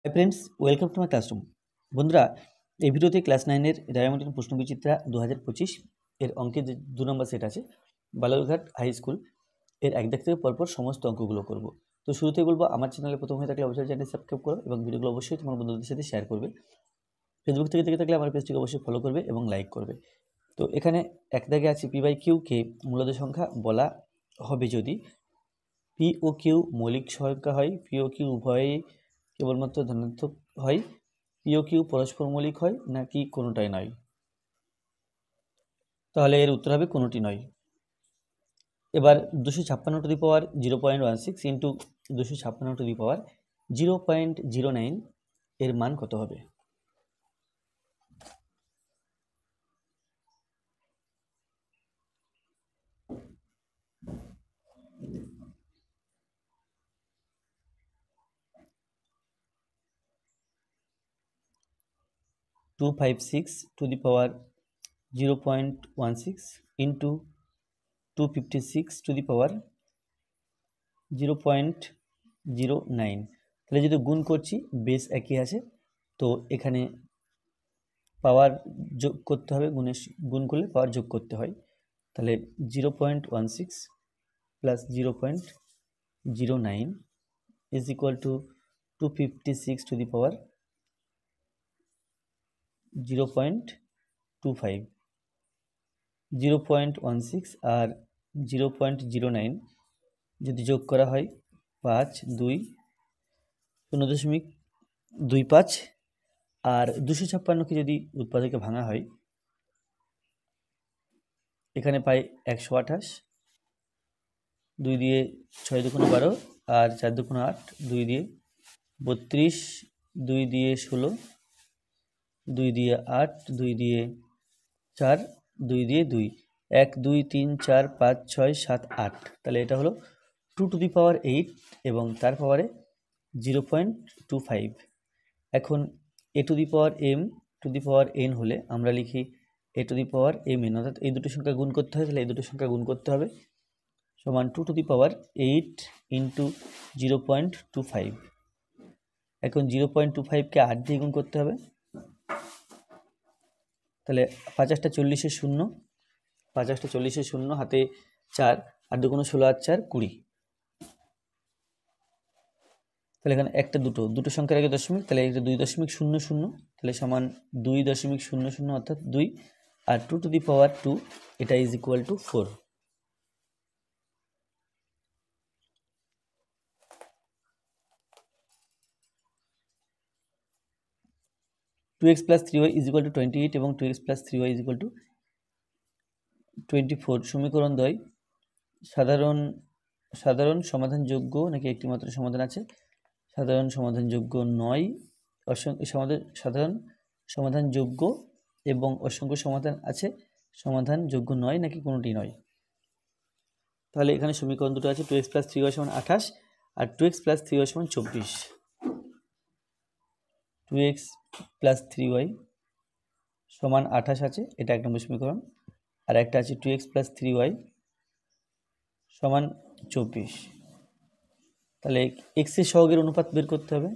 Hi friends, welcome to my classroom. বন্ধুরা, এই ভিডিওতে ক্লাস 9-এর ডায়মন্ড প্রশ্নবিচিত্রা 2025 এর অঙ্কের যে 2 নম্বর সেট আছে বালুরঘাট হাই স্কুল এর 1 দাগ থেকে পরপর সমস্ত অঙ্কগুলো করব। তো শুরুতেই বলবো, আমার চ্যানেলে প্রথম হয়ে থাকলে অবশ্যই চ্যানেলটি সাবস্ক্রাইব করো এবং ভিডিওগুলো অবশ্যই তোমার বন্ধুদের সাথে শেয়ার করবে। ফেসবুক থেকে দেখে থাকলে আমার পেজটিকে অবশ্যই ফলো করবে এবং লাইক করবে। তো এখানে 1 দাগে আছে p/q কে মূলদ সংখ্যা বলা হবে যদি p ও q মৌলিক সংখ্যা হয়, p ও q উভয়ই কেবলমাত্র ধনাত্মক হয়, p ও q পরস্পর মৌলিক হয় নাকি কোনোটাই নয়। তাহলে এর উত্তর হবে কোনোটি নয়। এবার 256 to the power 0.16 into 256 to the power 0.09 এর মান কত হবে? To 256 to the power 0.16 into 256 to the power 0.09। তাহলে যদি গুণ করছি বেস একই আছে, তো এখানে পাওয়ার যোগ করতে হবে, গুণ করলে পাওয়ার যোগ করতে হয়। তাহলে 0.16 plus 0.09 is equal to 256 to the power 0.25। 0.16 আর 0.09 যদি যোগ করা হয় 5 2 0.25, আর 256কে যদি উৎপাদকে ভাঙা হয় এখানে পাই 128, 2 দিয়ে 6 দুগুণ 12 আর 4 দুগুণ 8, 2 দিয়ে 32, 2 দিয়ে 16, 2 দিয়ে 8, 2 দিয়ে 4, 2 দিয়ে 2, 1 2 3 4 5 6 7 8। তাহলে এটা হলো 2 টু দি পাওয়ার 8 এবং তার পাওয়ারে 0.25। এখন a two the power m two the power n হলে আমরা লিখি a two the power mn, অর্থাৎ এই দুটো সংখ্যা গুণ করতে হয়, তাহলে এই দুটো সংখ্যা গুণ করতে হবে, সমান 2 টু দি পাওয়ার 8 ইন্টু 0.25। এখন 0.25কে 8 দিয়ে গুণ করতে হবে, তাহলে 50টা 40-এর শূন্য, 50টা 40-এর শূন্য, হাতে 4 আর দুগুণ 16 আর 4 20। তাহলে এখানে একটা দুটো সংখ্যার আগে দশমিক, তাহলে এটা 2.00, তাহলে সমান 2.00 অর্থাৎ 2, আর 2 টু দি পাওয়ার 2 এটা is equal to 4। Two x plus 3y is equal to 28 এবং 2x plus 3y is equal two 24 সমীকরণ দ্বয় সাধারণ সমাধানযোগ্য নাকি একটি মাত্র সমাধান আছে? সাধারণ সমাধানযোগ্য নয়, সাধারণ সমাধানযোগ্য এবং অসংখ্য সমাধান আছে, সমাধানযোগ্য নয় নাকি কোনোটি নয়। তাহলে এখানে সমীকরণ দুটো আছে, 2x প্লাস 3y সমান 28 আর 2x প্লাস 3y সমান 24। 2x প্লাস 3y সমান 28 আছে, এটা 1 নম্বর সমীকরণ, আর একটা আছে 2x প্লাস 3y সমান 24। তাহলে x এর সহগের অনুপাত বের করতে হবে।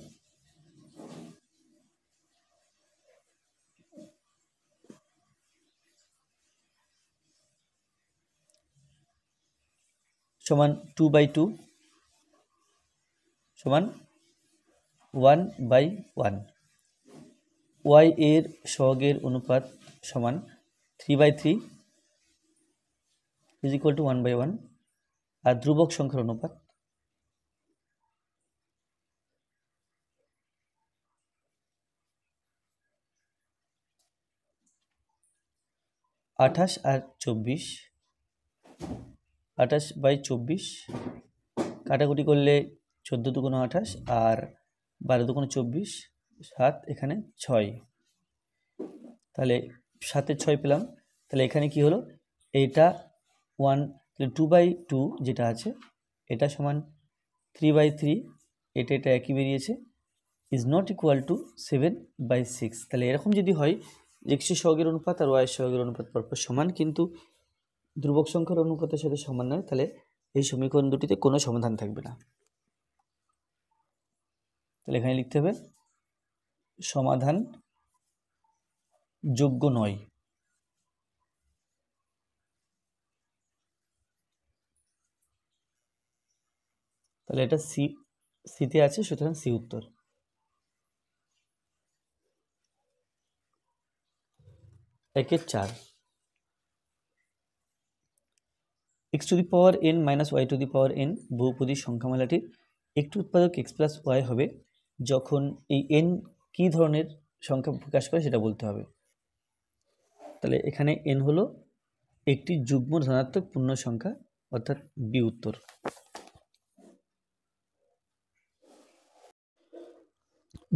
সমান 2/2 সমান 1/1। y এর সহগের অনুপাত সমান 3/3 ইজ ইকুয়াল টু 1/1, আর ধ্রুবক সংখ্যার অনুপাত 28 আর 24, 28/24 কাটাকুটি করলে 14 দুগুণ 28 আর 12 দুগুণ 24, 7 এখানে 6, তাহলে 7-এর 6 পেলাম। তাহলে এখানে কি হলো, এইটা 2/2 যেটা আছে এটা সমান 3/3, এটা একই বেরিয়েছে, ইজ নট ইকুয়াল টু 7/6। তাহলে এরকম যদি হয় x এর সহগের অনুপাত আর y এর সহগের অনুপাত পরপর সমান কিন্তু ধ্রুবক সংখ্যার অনুপাতের সাথে সমান নয়, তাহলে এই সমীকরণ দুটিতে কোনো সমাধান থাকবে না। তাহলে এখানে লিখতে হবে সমাধান যোগ্য নয়। তাহলে এটা সিতে আছে, সুতরাং সি উত্তর। একের 4 x to the power n minus y to the power n বহুপদী সংখ্যামালাটির একটি উৎপাদক x প্লাস ওয়াই হবে যখন এই n কী ধরনের সংখ্যা প্রকাশ করে সেটা বলতে হবে। তাহলে এখানে n হলো একটি যুগ্ম ধনাত্মক পূর্ণ সংখ্যা, অর্থাৎ বি উত্তর।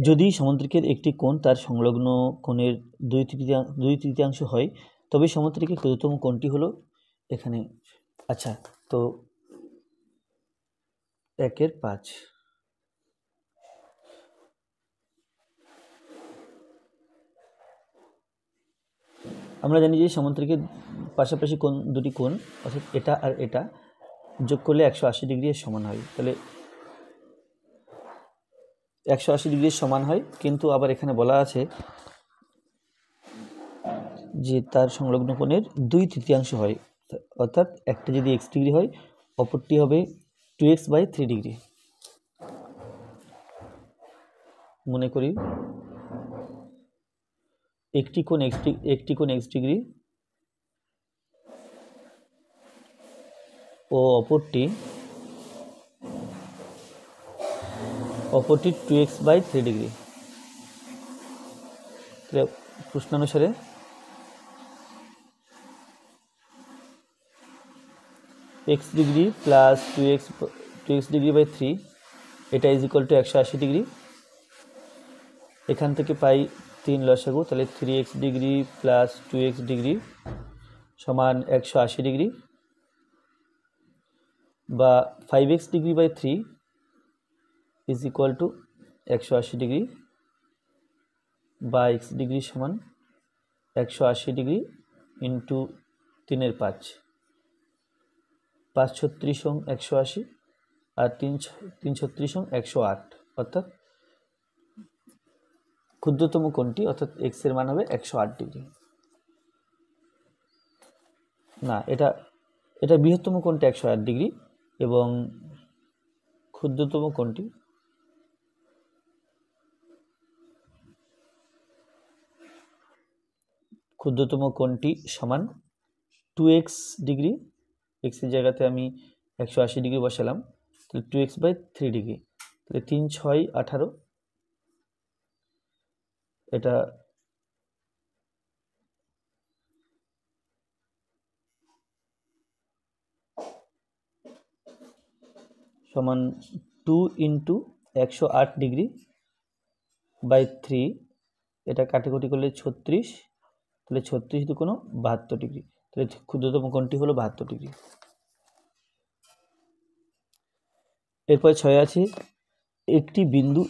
যদি সমান্তরিকের একটি কোণ তার সংলগ্ন কোণের 2/3 হয় তবে সমান্তরিকের ক্ষুদ্রতম কোণটি হলো এখানে। আচ্ছা, তো 1/5 আমরা জানি যে সমান্তরিকের পাশাপাশি কোণ দুটি কোণ, অর্থাৎ এটা আর এটা যোগ করলে 180 ডিগ্রি এর সমান হয়। তাহলে 180 ডিগ্রির সমান হয়, কিন্তু আবার এখানে বলা আছে যে তার সংলগ্ন কোণের 2/3 হয়, অর্থাৎ একটা যদি x ডিগ্রি হয় অপরটি হবে 2x/3 ডিগ্রি। মনে করি একটি কোণ x ডিগ্রি ও অপরটি 2x/3 ডিগ্রি। প্রশ্নানুসারে x degree plus 2x degree by 3 এটা ইজ ইকুয়াল টু 180 ডিগ্রি। এখান থেকে পাই 3 লসাগু, তাহলে 3x degree plus 2x degree সমান 180 ডিগ্রি, বা 5x degree by 3 is equal to 180 degree, বা x ডিগ্রি সমান 180 ডিগ্রি ইন্টু 3 এর 5, 5 36 180 আর 3 36 108, অর্থাৎ ক্ষুদ্রতম কোণটি অর্থাৎ x এর মান হবে 108 ডিগ্রি। না, এটা বৃহত্তম কোণটি 108 ডিগ্রি এবং ক্ষুদ্রতম কোণটি সমান 2x ডিগ্রি। x এর জায়গাতে আমি 180 ডিগ্রি বসালাম, তাহলে 2x/3 ডিগ্রি, তাহলে 3 6 18, এটা সমান 2 ইন্টু 108 ডিগ্রি বাই 3, এটা কাটাকুটি করলে 36, তাহলে 36 দুগুণ 72 ডিগ্রি, তাহলে ক্ষুদ্রতম কোণটি হলো 72 ডিগ্রি। এরপর 6 আছে একটি বিন্দু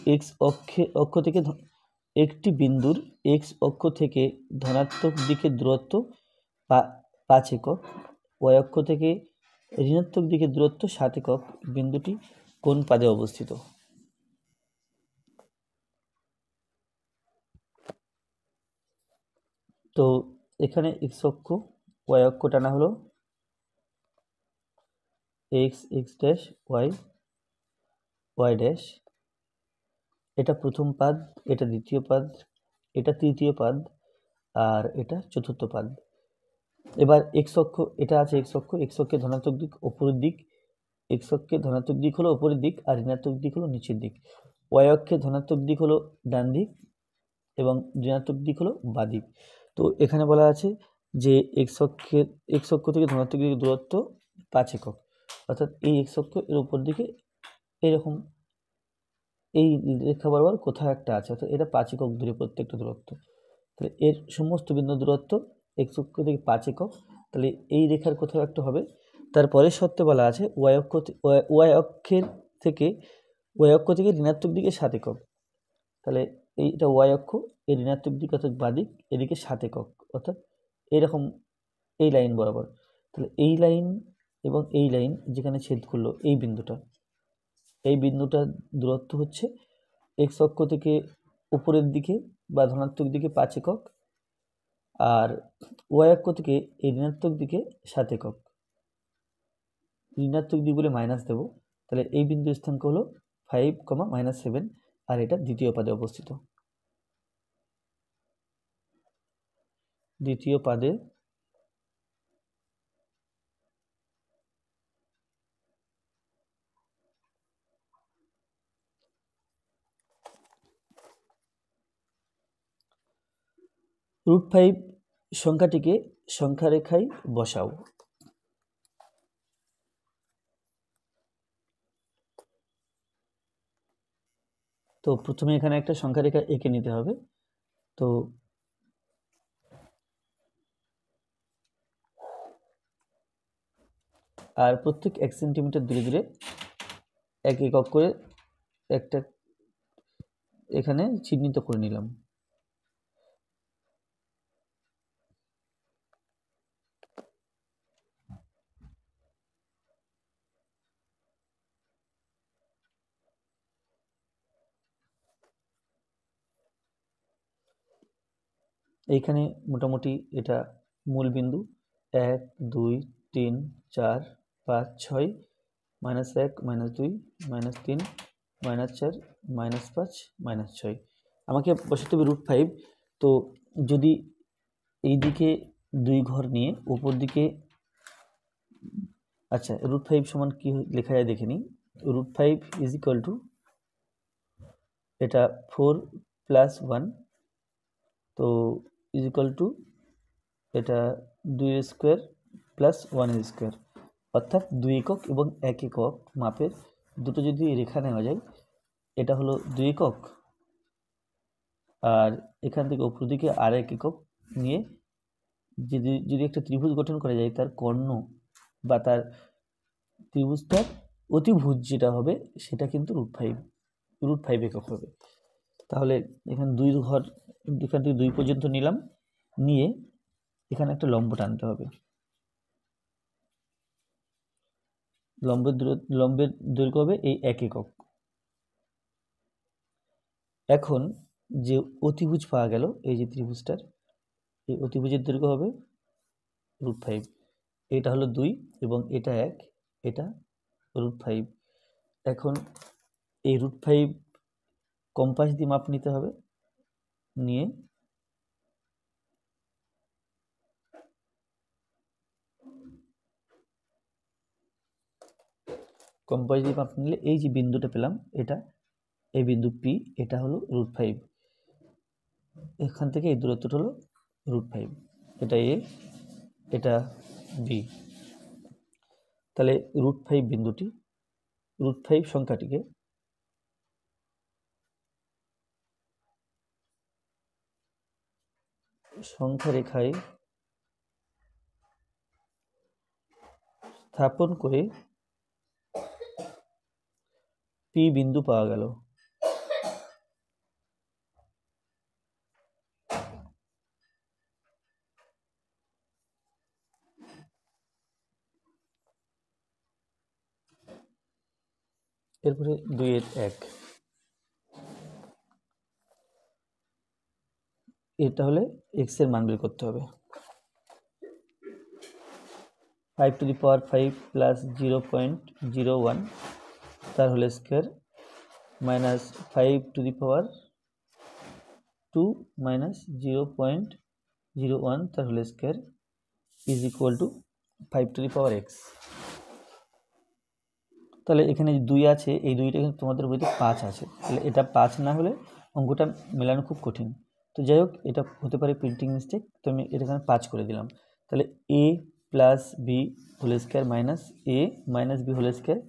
একটি বিন্দুর x অক্ষ থেকে ধনাত্মক দিকের দূরত্ব 5 একক, y অক্ষ থেকে ঋণাত্মক দিকের দূরত্ব 7 একক। বিন্দুটি কোন পাদে অবস্থিত? তো এখানে x অক্ষ, y অক্ষ টানা হলো x ড্যাশ y ড্যাশ, এটা প্রথম পাদ, এটা দ্বিতীয় পাদ, এটা তৃতীয় পাদ, আর এটা চতুর্থ পাদ। এবার x অক্ষ, এটা আছে x অক্ষের ধনাত্মক দিক উপরের দিক, x অক্ষের ধনাত্মক দিক হলো উপরের দিক আর ঋণাত্মক দিক হলো নিচের দিক। y অক্ষের ধনাত্মক দিক হলো ডান দিক এবং ঋণাত্মক দিক হলো বাঁ দিক। তো এখানে বলা আছে যে x অক্ষ থেকে ধনাত্মক দিকের দূরত্ব 5 একক, অর্থাৎ এই x অক্ষ এর উপর দিকে এরকম এই রেখা বরাবর কোথাও একটা আছে, অর্থাৎ এটা 5 একক দূরে প্রত্যেকটা দূরত্ব। তাহলে এর সমস্ত বিন্দু দূরত্ব x অক্ষ থেকে 5 একক, তাহলে এই রেখার কোথাও একটা হবে। তারপরে শর্তে বলা আছে y অক্ষের থেকে ঋণাত্মক দিকে 7 একক, তাহলে এইটা y অক্ষ, এর ঋণাত্মক দিক অর্থাৎ বাঁ দিক, এদিকে 7 একক, অর্থাৎ এইরকম এই লাইন বরাবর। তাহলে এই লাইন এবং এই লাইন যেখানে ছেদ করলো এই বিন্দুটার দূরত্ব হচ্ছে x অক্ষ থেকে উপরের দিকে বা ধনাত্মক দিকে 5 একক, আর y অক্ষ থেকে এই ঋণাত্মক দিকে 7 একক। ঋণাত্মক দিক বলে মাইনাস দেবো, তাহলে এই বিন্দু স্থানাঙ্ক হলো 5, -7, আর এটা দ্বিতীয় পাদে অবস্থিত। দ্বিতীয় পাদে √5 সংখ্যাটিকে সংখ্যা রেখায় বসাও। তো প্রথমে এখানে একটা সংখ্যা রেখা এঁকে নিতে হবে। তো আর প্রত্যেক 1 সেন্টিমিটার দূরে দূরে 1 একক করে একটা এখানে চিহ্নিত করে নিলাম। এইখানে মোটামুটি এটা মূল বিন্দু 1, 2, 3, 4, 5, 6, -1, -2, -3, -4, -5, -6। আমাকে বসাতে হবে √5। তো যদি এই দিকে 2 ঘর নিয়ে উপর দিকে, আচ্ছা √5 সমান কি লেখা যায় দেখে নিই। √5 ইজ ইকুয়াল টু এটা 4 + 1, তো ইজ ইকুয়াল টু এটা 2 এর স্কোয়ার প্লাস 1 এর স্কোয়ার, অর্থাৎ 2 একক এবং 1 একক মাপের দুটো যদি রেখা নেওয়া যায়, এটা হলো 2 একক, আর এখান থেকে উপর দিকে আর 1 একক নিয়ে যদি একটা ত্রিভুজ গঠন করা যায়, তার কর্ণ বা তার ত্রিভুজটার অতিভুজ যেটা হবে সেটা কিন্তু √5 একক হবে। তাহলে এখানে 2 ঘর, এখান থেকে 2 পর্যন্ত নিলাম, নিয়ে এখানে একটা লম্ব টানতে হবে। লম্বের দৈর্ঘ্য হবে এই 1 একক। এখন যে অতিভুজ পাওয়া গেল, এই যে ত্রিভুজটার, এই অতিভুজের দৈর্ঘ্য হবে √5। এটা হলো 2 এবং এটা 1, এটা √5। এখন এই √5 কম্পাস দিয়ে মাপ নিতে হবে, নিয়ে কম্পাস দিয়ে মাপ নিলে এই যে বিন্দুটা পেলাম, এটা এই বিন্দু P, এটা হলো √5। এখান থেকে এই দূরত্বটা হলো √5। এটা A, এটা B। তাহলে √5 বিন্দুটি, √5 সংখ্যাটিকে সংখ্যা রেখায় স্থাপন করে P বিন্দু পাওয়া গেল। এরপরে 2 এর 1, এটা হলে x এর মান বের করতে হবে। 5⁵ প্লাস 0.01 তার হোল স্কোয়ার মাইনাস 5⁵2 মাইনাস 0.01 তার whole square is equal to 5⁵x। তাহলে এখানে 2 আছে, এই 2টা কিন্তু তোমাদের বইতে 5 আছে, তাহলে এটা 5 না হলে অঙ্কটা মেলানো খুব কঠিন। তো যাই হোক, এটা হতে পারে প্রিন্টিং মিস্টেক, তো আমি এটা এখানে 5 করে দিলাম। তাহলে a plus b whole square minus a minus b whole square,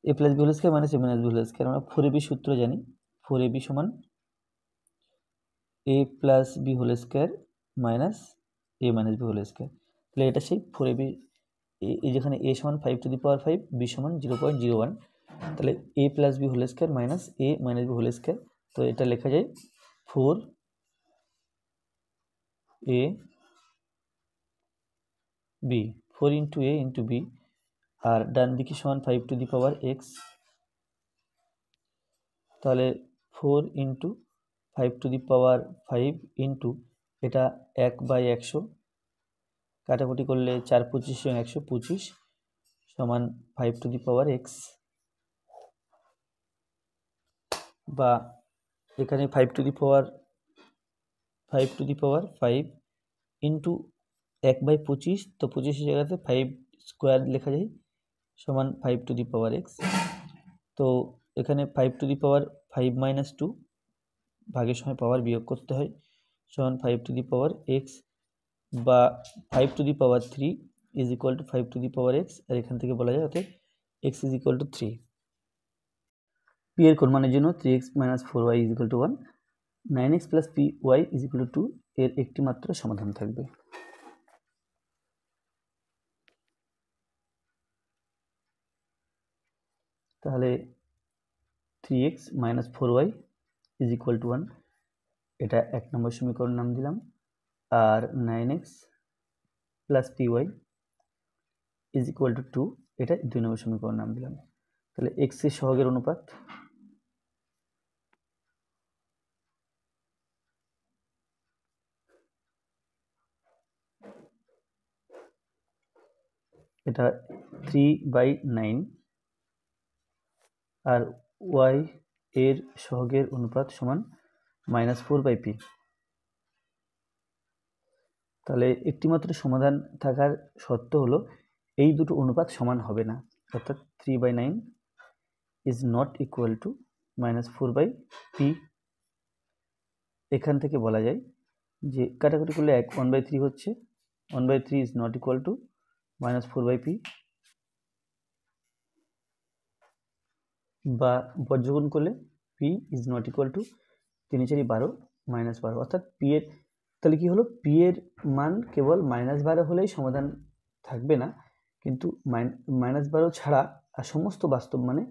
a plus b whole square minus a minus b whole square. আমরা 4ab সূত্র জানি, 4ab সমান a plus b whole square minus a minus b whole square. তাহলে এটা সেই 4ab, এই যেখানে a সমান 5⁵, b সমান 0.01, তাহলে a plus b whole square minus a minus b whole square. তো এটা লেখা যায় 4ab, 4 into a into b, আর ডান দিকে সমান 5⁵x, তাহলে 4 ইন্টু 5^5 ইন্টু এটা 1/100, কাটাকুটি করলে 4×25 = 125 সমান 5^x, বা এখানে 5^5 ইন্টু 1/25, তো 25 জায়গাতে 5 স্কোয়ার লেখা যায় সমান 5^x। তো এখানে 5^5 - 2 ভাগের সময় পাওয়ার বিয়োগ করতে হয় সমান 5^x, বা 5^3 = 5^x, আর এখান থেকে বলা যায় অর্থাৎ x = 3। পি এর কোন মানের জন্য 3x - 4y = 1, 9x + py = 2 এর একটি মাত্র সমাধান থাকবে। তাহলে 3x - 4y = 1, এটা 1 নম্বর সমীকরণ নাম দিলাম, আর 9x + py = 2, এটা 2 নম্বর সমীকরণ নাম দিলাম। তাহলে x এর সহগের অনুপাত এটা 3/9, আর y এর সহগের অনুপাত সমান -4/p। তাহলে একটিমাত্র সমাধান থাকার শর্ত হলো এই দুটো অনুপাত সমান হবে না, অর্থাৎ 3/9 is not equal to -4/p। এখান থেকে বলা যায় যে কাটাকুটি করলে 1/3 হচ্ছে, 1/3 is not equal to -4/p, বা বর্গগুণ করলে p is not equal to 3×4 = 12 -12, অর্থাৎ p এর তাহলে কি হলো, p এর মান কেবল -12 হলেই সমাধান থাকবে না, কিন্তু -12 ছাড়া আর সমস্ত বাস্তব মানে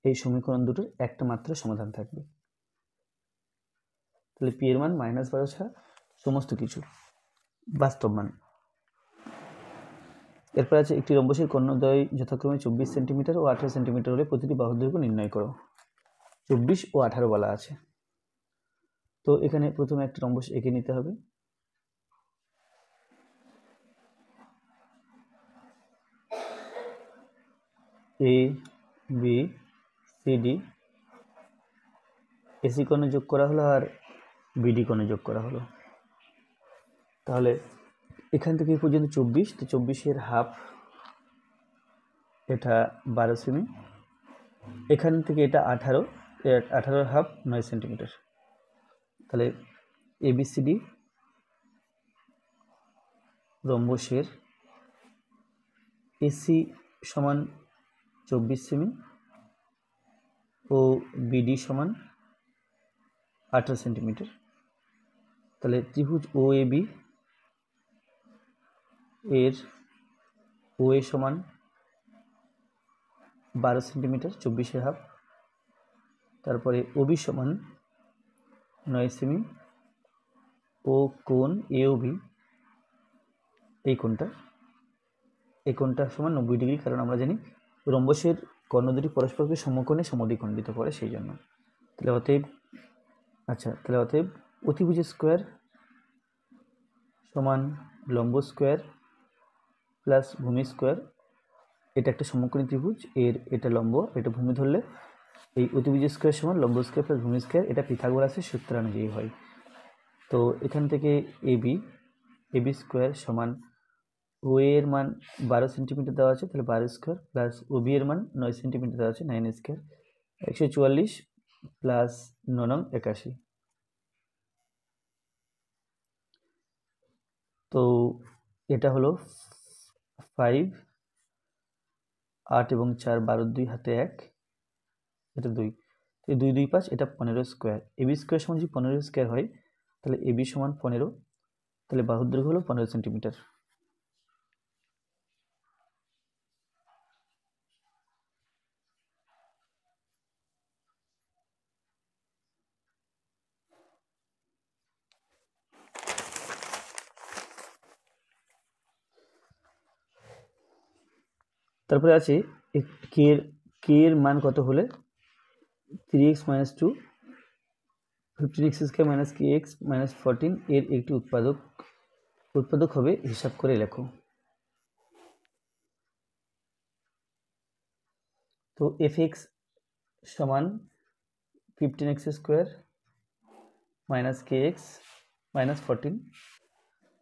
এই সমীকরণ দুটোর একটা মাত্র সমাধান থাকবে। তাহলে p এর মান -12 ছাড়া সমস্ত কিছু বাস্তব মান। এরপর আছে একটি রম্বসের কর্ণদ্বয় যথাক্রমে 24 সেন্টিমিটার ও 18 সেন্টিমিটার হলে প্রতিটি বাহুর দৈর্ঘ্য নির্ণয় করো। 24 ও 18 বলা আছে। তো এখানে প্রথমে একটা রম্বস এঁকে নিতে হবে। A B C D, AC কোণে যোগ করা হলো আর বিডি কোণে যোগ করা হলো। তাহলে এখান থেকে এই পর্যন্ত 24, তো 24-এর হাফ এটা 12 সেমি, এখান থেকে এটা 18, 18-এর হাফ 9 সেন্টিমিটার। তাহলে এবিসিডি রম্বসের এসি সমান 24 সেমি ও বিডি সমান 18 সেন্টিমিটার। তাহলে ত্রিভুজ ও এ বি এর ও এ সমান 12 সেন্টিমিটার, 24-এর হাফ। তারপরে ওবি সমান 9 সেমি ও কোণ এ ও বি, এই কোণটা সমান 90 ডিগ্রি, কারণ আমরা জানি রম্বসের কর্ণ দুটি পরস্পরকে সমকোণে সমদ্বিখণ্ডিত করে, সেই জন্য। তাহলে অতএব অতিভুজ স্কোয়ার সমান লম্ব স্কোয়ার প্লাস ভূমি স্কোয়ার, এটা একটা সমকোণী ত্রিভুজ, এর এটা লম্ব এটা ভূমি ধরলে এই অতিভুজ স্কোয়ার সমান লম্ব স্কোয়ার প্লাস ভূমি স্কোয়ার, এটা পিথাগোরাসের সূত্র অনুযায়ী হয়। তো এখান থেকে এবি স্কোয়ার সমান ও এর মান 12 সেন্টিমিটার দেওয়া আছে, তাহলে 12 স্কোয়ার প্লাস ওবি এর মান 9 সেন্টিমিটার দেওয়া আছে, 9 স্কোয়ার, 144 প্লাস 9 81। তো এটা হলো 5, 8 এবং 4, 12, 2 হাতে 1, এটা 2, 2, 2, 5, এটা 15 স্কোয়ার। এবি স্কোয়ার সমান যদি 15 স্কোয়ার হয়, তাহলে এবি সমান 15, তাহলে বাহুর দৈর্ঘ্য হলো 15 সেন্টিমিটার। তারপরে আছে কে এর মান কত হলে 3x - 2 15x² minus kx minus 14 এর একটি উৎপাদক হবে, হিসাব করে লেখো। তো fx সমান 15x² মাইনাস kx মাইনাস 14।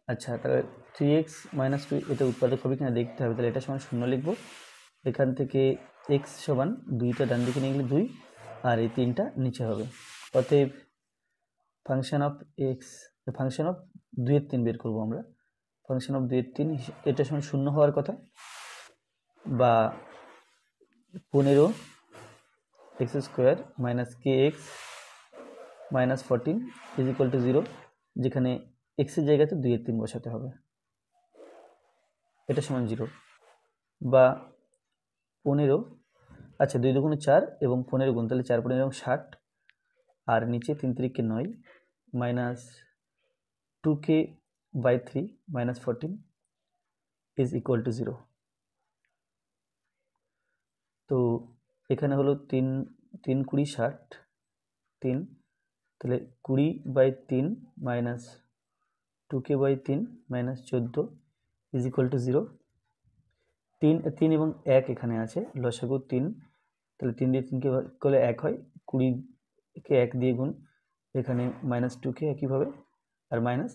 আচ্ছা, তাহলে 3x মাইনাস 2 এটা উৎপাদক হবে কিনা দেখতে হবে। তাহলে এটা সমান 0 লিখবো। এখান থেকে x সমান 2টা ডান দিকে নিয়ে গেলে 2 আর এই 3টা নিচে হবে। অতএব function of x, function of 2 এর 3 বের করবো আমরা। ফাংশন অফ 2 এর 3 এটা সমান 0 হওয়ার কথা, বা 15x² minus kx minus 14 is equal to 0, যেখানে x এর জায়গাতে 2 এর 3 বসাতে হবে। এটা সমান 0, বা 15, আচ্ছা 2 দুগুণে 4 এবং 15 গুণ, তাহলে 4 15 এবং 60, আর নিচে 3 3 9 minus 2k by 3 minus 14 is equal to 0। তো এখানে হলো 3 3 20 60 3, তাহলে 20 by 3 minus 2k by 3 minus 14 is equal to 0। 3 এবং 1 এখানে আছে, লসাগু 3, তাহলে 3 দিয়ে 3কে ভাগ করলে 1 হয়, 20কে 1 দিয়ে গুণ, এখানে মাইনাস 2k একইভাবে, আর মাইনাস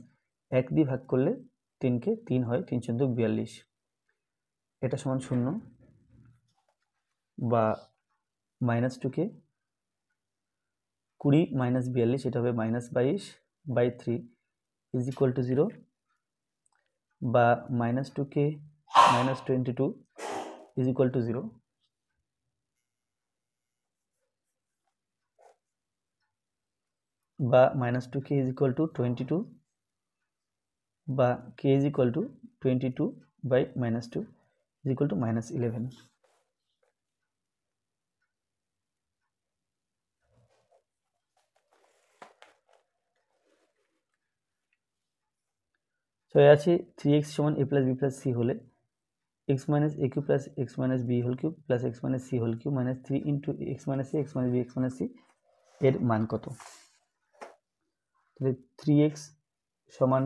1 দিয়ে ভাগ করলে 3কে 3 হয়, 3 14 42, এটা সমান 0, বা মাইনাস 2k 20 মাইনাস 42 এটা হবে minus 22 by 3 is equal to 0, বা minus 2k minus 22 is equal to 0, বা minus 2k is equal to 22, বা k is equal to 22 by minus 2 is equal to minus 11। তো আছে 3x সমান a plus b plus c হলে x minus a cube plus x minus b whole cube plus x minus c whole cube minus 3 into x minus a x minus b x minus c এর মান কত? তাহলে 3x সমান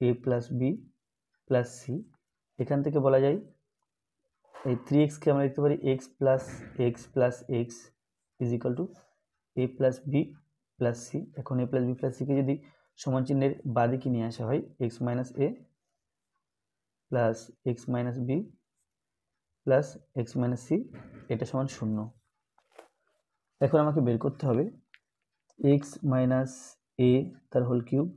a plus b plus c, এখান থেকে বলা যায় এই 3xকে আমরা লিখতে পারি x plus x is equal two a plus b plus c। এখন a প্লাস b প্লাস সিকে যদি সমান চিহ্নের বাঁদিকে নিয়ে আসা হয়, x minus a plus x minus b plus x minus c, এটা সমান 0। এখন আমাকে বের করতে হবে x মাইনাস a তার whole cube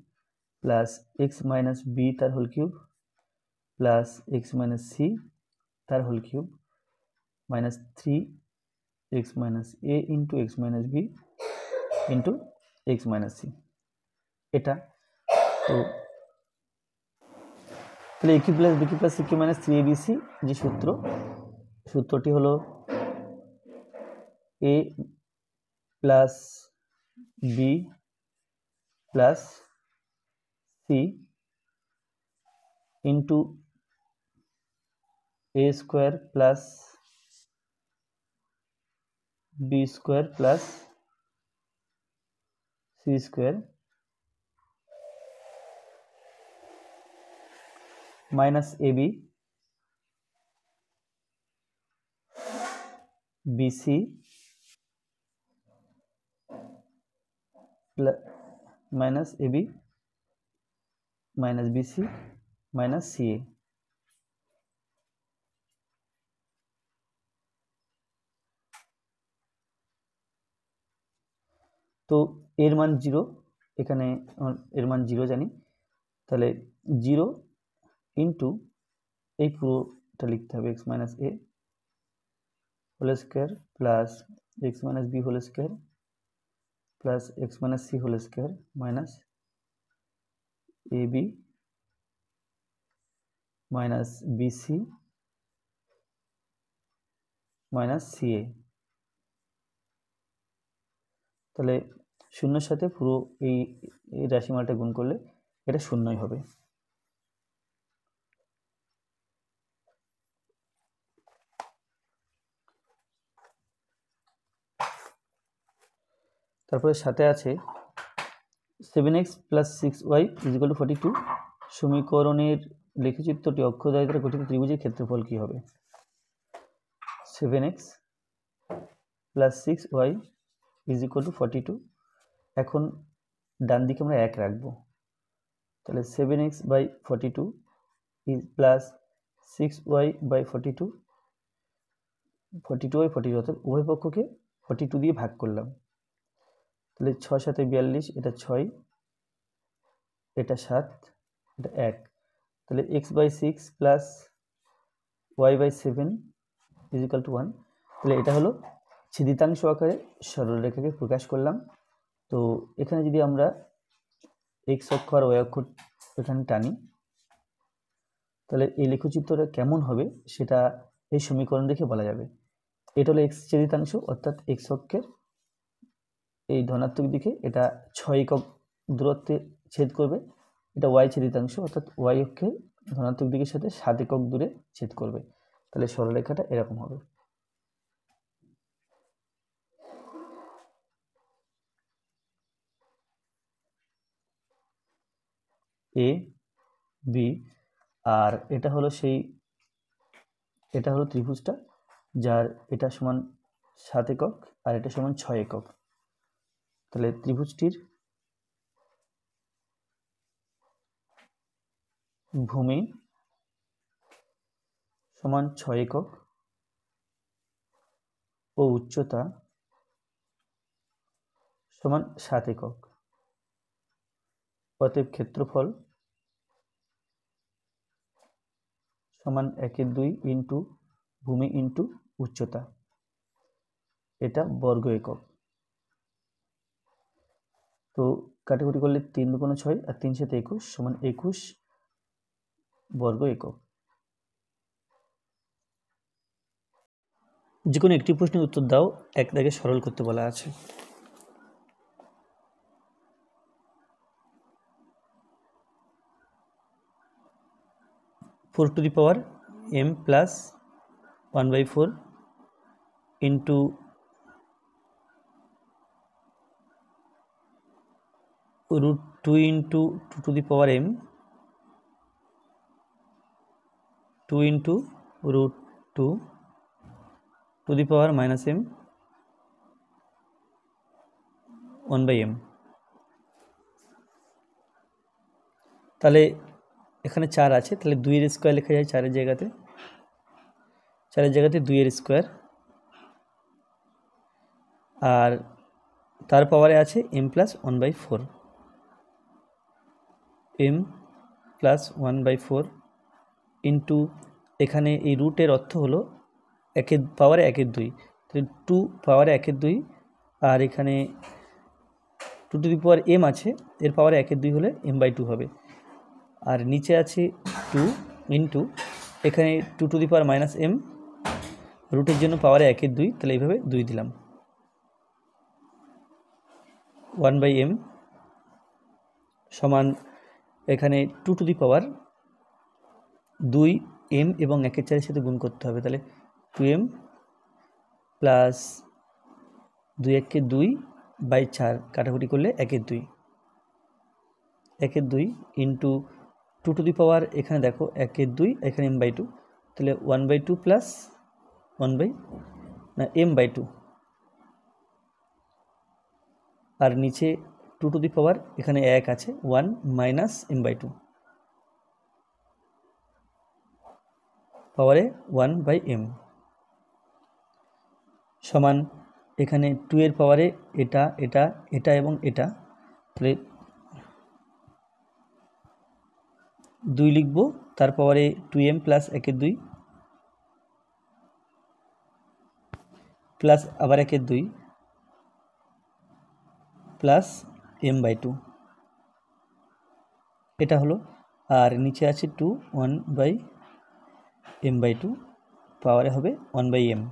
plus x minus b তার whole cube plus x minus c তার whole cube minus 3x minus a into x minus b into x minus c, এটা। তো তাহলে a cube plus b cube plus c cube minus 3abc যে সূত্রটি হলো a plus b plus c into a square plus b square plus c square minus ab bc minus ab minus bc minus ca। তো এর মান 0, এখানে এর মান 0 জানি, তাহলে 0 ইন্টু এই পুরোটা লিখতে হবে x minus a whole square plus x minus b whole square plus x minus c whole square minus ab minus bc minus ca। তাহলে শূন্যর সাথে পুরো এই রাশিমালাটা গুণ করলে এটা শূন্যই হবে। তারপরে সাথে আছে 7x plus 6y is equal two 42 সমীকরণের লেখচিত্রটি অক্ষদ্বয় দ্বারা গঠিত ত্রিভুজের ক্ষেত্রফল কী হবে? 7x plus 6y is equal two 42। এখন ডান দিকে আমরা 1 রাখবো, তাহলে 7x by 42 is plus 6y by 42, 42 by 42 অর্থাৎ উভয় পক্ষকে 42 দিয়ে ভাগ করলাম, তাহলে 6 7 42, এটা 6, এটা 7, এটা 1, তাহলে x by 6 plus y by 7 is equal to 1। তাহলে এটা হলো ছেদিতাংশ আকারে সরলরেখাকে প্রকাশ করলাম। তো এখানে যদি আমরা x অক্ষ আর y অক্ষ এখানে টানি, তাহলে এই লেখচিত্রটা কেমন হবে সেটা এই সমীকরণ দেখে বলা যাবে। এটা হলো x ছেদিতাংশ, অর্থাৎ x অক্ষের এই ধনাত্মক দিকে এটা 6 একক দূরত্বে ছেদ করবে। এটা y ছেদিতাংশ, অর্থাৎ y অক্ষের ধনাত্মক দিকের সাথে 7 একক দূরে ছেদ করবে। তাহলে সরলরেখাটা এরকম হবে। এ বি, আর এটা হলো ত্রিভুজটা যার এটা সমান 7 একক আর এটা সমান 6 একক। তাহলে ত্রিভুজটির ভূমি সমান 6 একক ও উচ্চতা সমান 7 একক। অতএব ক্ষেত্রফল সমান 1/2 ইন্টু ভূমি ইন্টু উচ্চতা, এটা বর্গ একক। তো কাটাকুটি করলে 3 × 6 আর 3 × 7 21 সমান 21 বর্গ একক। যে কোনো একটি প্রশ্নের উত্তর দাও, এক দাগে সরল করতে বলা আছে। Four two the power m plus 1/4 into √2 into 2 two the power m, 2 into √2 two the power minus m 1/m। তাহলে এখানে 4 আছে, তাহলে 2 এর স্কোয়ার লেখা যায় 4 এর জায়গাতে, 2 এর স্কোয়ার, আর তার পাওয়ারে আছে m plus 1/4, m plus 1/4 into এখানে এই রুটের অর্থ হলো 1 পাওয়ারে 1/2, তাহলে 2 পাওয়ারে 1/2, আর এখানে 2 টু দি পাওয়ার m আছে, এর পাওয়ারে 1/2 হলে m/2 হবে, আর নিচে আছে 2 ইন্টু এখানে 2 two the power minus m, রুটের জন্য পাওয়ারে 1/2, তাহলে এইভাবে 2 দিলাম, 1/m সমান এখানে 2 টু দি পাওয়ার 2 m এবং 1/4 সাথে গুণ করতে হবে, তাহলে 2m প্লাস 2/2/4 কাটাকুটি করলে 1/2, 1/2 ইন্টু 2 টু দি পাওয়ার এখানে দেখো 1/2, এখানে m/2, তাহলে 1/2 প্লাস m/2, আর নিচে 2 টু দি পাওয়ার এখানে 1 আছে, 1 মাইনাস m/2 পাওয়ারে 1/m সমান এখানে 2 এর পাওয়ারে এটা এটা এটা এবং এটা, তাহলে 2 লিখব, তার পাওয়ারে 2m প্লাস 1/2 প্লাস আবার 1/2 প্লাস m/2, এটা হলো, আর নিচে আছে 2 1/m/2 পাওয়ারে হবে 1/m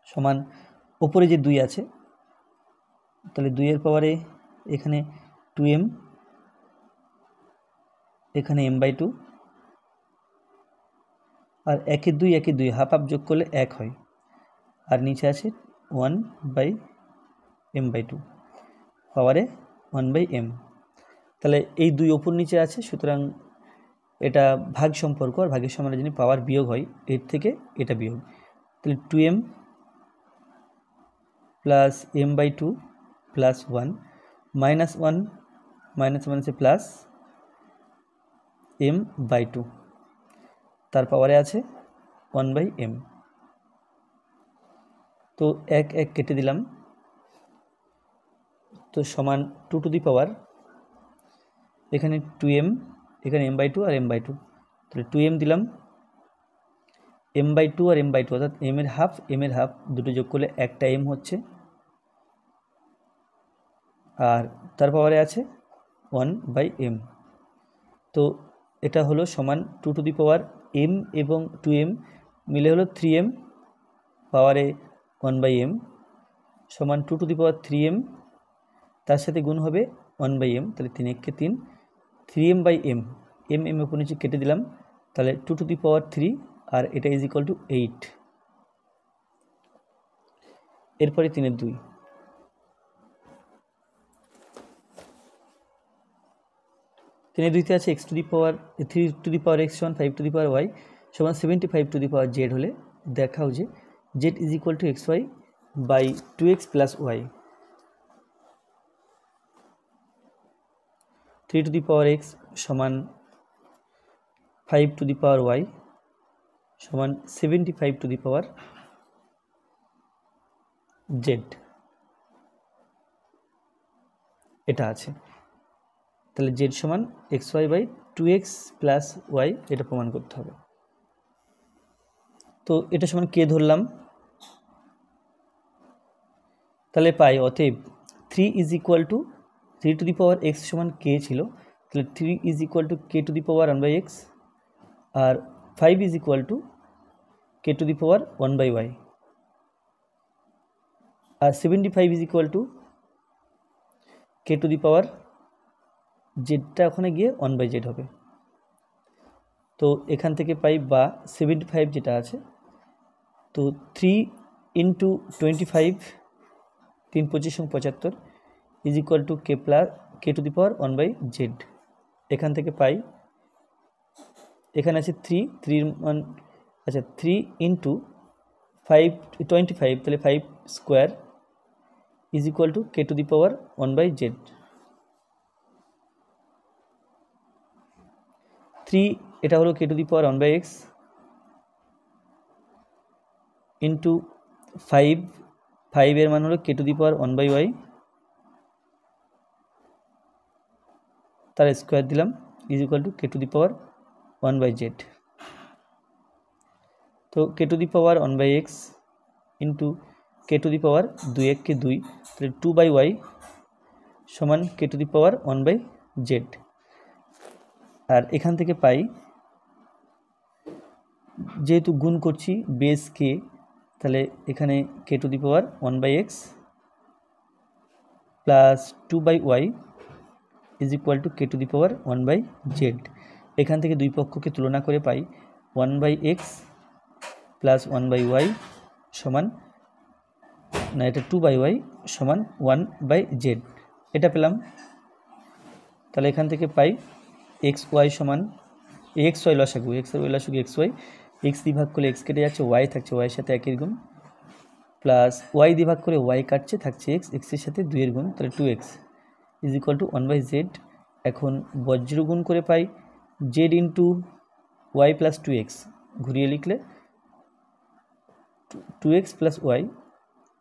সমান ওপরে যে 2 আছে, তাহলে 2 এর পাওয়ারে এখানে 2m, এখানে m/2, আর 1/2 হাফ হাফ যোগ করলে 1 হয়, আর নিচে আছে 1/m/2, পাওয়ারে 1/m। তাহলে এই দুই ওপর নিচে আছে, সুতরাং এটা ভাগ সম্পর্ক, আর ভাগের সময় যদি পাওয়ার বিয়োগ হয় এর থেকে এটা বিয়োগ, তাহলে 2m plus m/2 plus 1 minus 1 minus 1 আছে প্লাস m/2, তার পাওয়ারে আছে 1/m। তো এক এক কেটে দিলাম, তো সমান 2 টু দি পাওয়ার, এখানে 2m, এখানে m/2 আর m/2, তাহলে 2m দিলাম, m/2 আর m/2 অর্থাৎ m এর হাফ দুটো যোগ করলে একটা m হচ্ছে, আর তার পাওয়ারে আছে 1/m। তো এটা হলো সমান 2 টু দি পাওয়ার m এবং 2m মিলে হলো 3m পাওয়ারে 1/m সমান 2 টু দি পাওয়ার 3m, তার সাথে গুণ হবে 1/m, তাহলে 3 1 3, 3m/m, m উপর নিচে কেটে দিলাম, তাহলে 2 টু দি পাওয়ার 3, আর এটা ইজ ইকুয়াল টু 8। এরপরে 3 এর 2, তিনি দুইতে আছে x to the power 3 to the power x সমান 5 টু দি পাওয়ার y সমান 75 টু দি পাওয়ার z হলে দেখাও যে z is equal to xy by 2x plus y। 3 to the power x সমান 5 টু দি পাওয়ার y সমান 75 two the power z, এটা আছে। তাহলে z সমান xy by 2x plus y, এটা প্রমাণ করতে হবে। তো এটা সমান কে ধরলাম, তাহলে পাই অতএব 3 is equal to 3 to the power x সমান k ছিল, তাহলে 3 is equal to k to the power 1/x, আর 5 is equal to k to the power 1/y, আর 75 is equal to k to the power জেডটা ওখানে গিয়ে 1/z হবে। তো এখান থেকে পাই বা 75 যেটা আছে, তো 3 into 25, 3 25 75 is equal to k to the power 1/z। এখান থেকে পাই, এখানে আছে 3 মান, আচ্ছা 3 ইন্টু 5 25, তাহলে 5 square is equal to k to the power 1/z। 3 এটা হলো k to the power 1/x into 5 এর মান হলো k to the power 1/y, তার স্কোয়ার দিলাম is equal to k to the power 1/z। তো k to the power 1/x into k to the power 2 1 কে 2, তাহলে 2/y সমান k to the power 1/z। আর এখান থেকে পাই, যেহেতু গুণ করছি বেস k, তাহলে এখানে k to the power 1/x plus 2/y is equal to k to the power 1/z। এখান থেকে দুই পক্ষকে তুলনা করে পাই 1/x প্লাস 1/y সমান, না এটা 2/y সমান 1/z, এটা পেলাম। তাহলে এখান থেকে পাই xy সমান xy লসাগু, xy লসাগু xy, x দিয়ে ভাগ করলে x কেটে যাচ্ছে, y থাকছে, y এর সাথে 1 এর গুণ, প্লাস y দিয়ে ভাগ করে y কাটছে, থাকছে x, x এর সাথে 2 এর গুণ, তাহলে 2x is equal two 1/z। এখন বজ্র গুণ করে পাই z into y plus 2x, ঘুরিয়ে লিখলে 2x প্লাস y,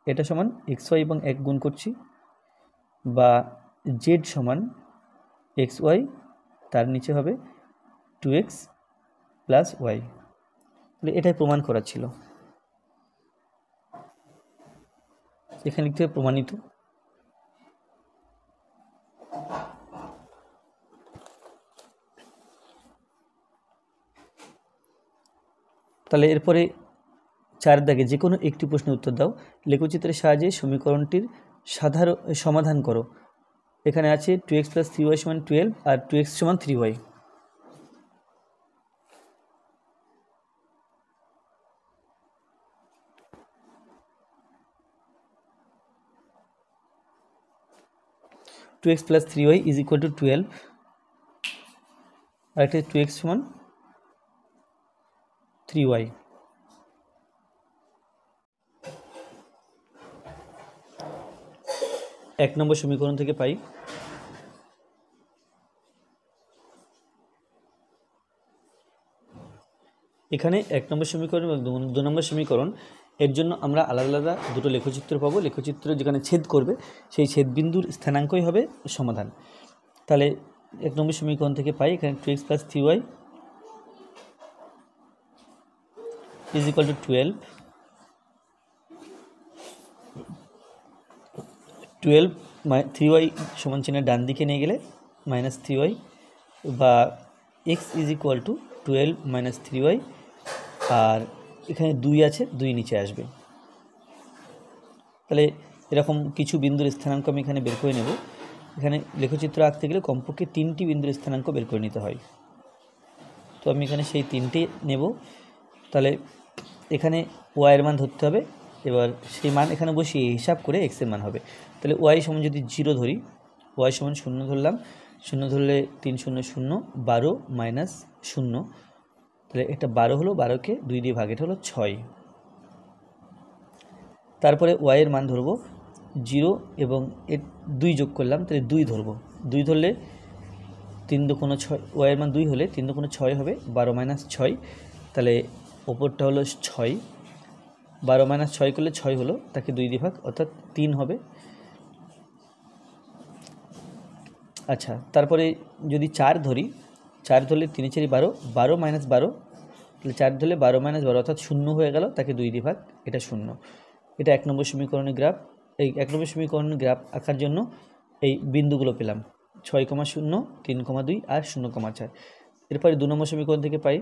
এটা সমান xy এবং 1 গুণ করছি, বা z সমান xy, তার নিচে হবে 2x প্লাস y। তাহলে এটাই প্রমাণ করা ছিল, এখানে লিখতে হবে প্রমাণিত। তাহলে এরপরে 4 দাগে যে কোনো একটি প্রশ্নের উত্তর দাও, লেখচিত্রের সাহায্যে সমীকরণটির সাধারণ সমাধান করো। এখানে আছে 2x প্লাস 3y সমান 12 আর 2x সমান 3y। 2x plus 3y is equal two 12, আর একটা 2x সমান 3y। এক নম্বর সমীকরণ থেকে পাই এখানে এক নম্বর সমীকরণ এবং দু নম্বর সমীকরণ এর জন্য আমরা আলাদা আলাদা দুটো লেখচিত্র পাবো। লেখচিত্র যেখানে ছেদ করবে সেই ছেদবিন্দুর স্থানাঙ্কই হবে সমাধান। তাহলে এক নম্বর সমীকরণ থেকে পাই এখানে 2x plus 3y is equal two 12, 3y সমান চিহ্নের ডান দিকে নিয়ে গেলে মাইনাস 3y, বা x is equal two 12 minus 3y, আর এখানে 2 আছে, 2 নিচে আসবে। তাহলে এরকম কিছু বিন্দুর স্থানাঙ্ক আমি এখানে বের করে নেব। এখানে লেখচিত্র আঁকতে গেলে কমপক্ষে 3টি বিন্দুর স্থানাঙ্ক বের করে নিতে হয়, তো আমি এখানে সেই 3টি নেব। তাহলে এখানে y এর মান ধরতে হবে, এবার সেই মান এখানে বসিয়ে হিসাব করে x এর মান হবে। তাহলে y সমান যদি 0 ধরি, y সমান 0 ধরলাম, 0 ধরলে 3 0 0, 12 মাইনাস 0, তাহলে এটা 12 হলো, 12কে 2 দিয়ে ভাগ, এটা হলো 6। তারপরে y এর মান ধরবো 0 এবং এর 2 যোগ করলাম, তাহলে 2 ধরবো, 2 ধরলে 3 দুগুণ 6, y এর মান 2 হলে 3 দুগুণ 6 হবে, 12 মাইনাস 6, তাহলে ওপরটা হলো 6, 12 মাইনাস 6 করলে 6 হলো, তাকে 2 দিয়ে ভাগ, অর্থাৎ 3 হবে। আচ্ছা, তারপরে যদি 4 ধরি, 4 ধরলে 3 4 12, 12 মাইনাস 12, তাহলে 4 ধরলে 12 মাইনাস 12 অর্থাৎ 0 হয়ে গেল, তাকে 2 দিয়ে ভাগ, এটা 0। এটা এক নম্বর সমীকরণের গ্রাফ। এই এক নম্বর সমীকরণের গ্রাফ আঁকার জন্য এই বিন্দুগুলো পেলাম 6,0, 3,2 আর 0,4। এরপরে 2 নম্বর সমীকরণ থেকে পাই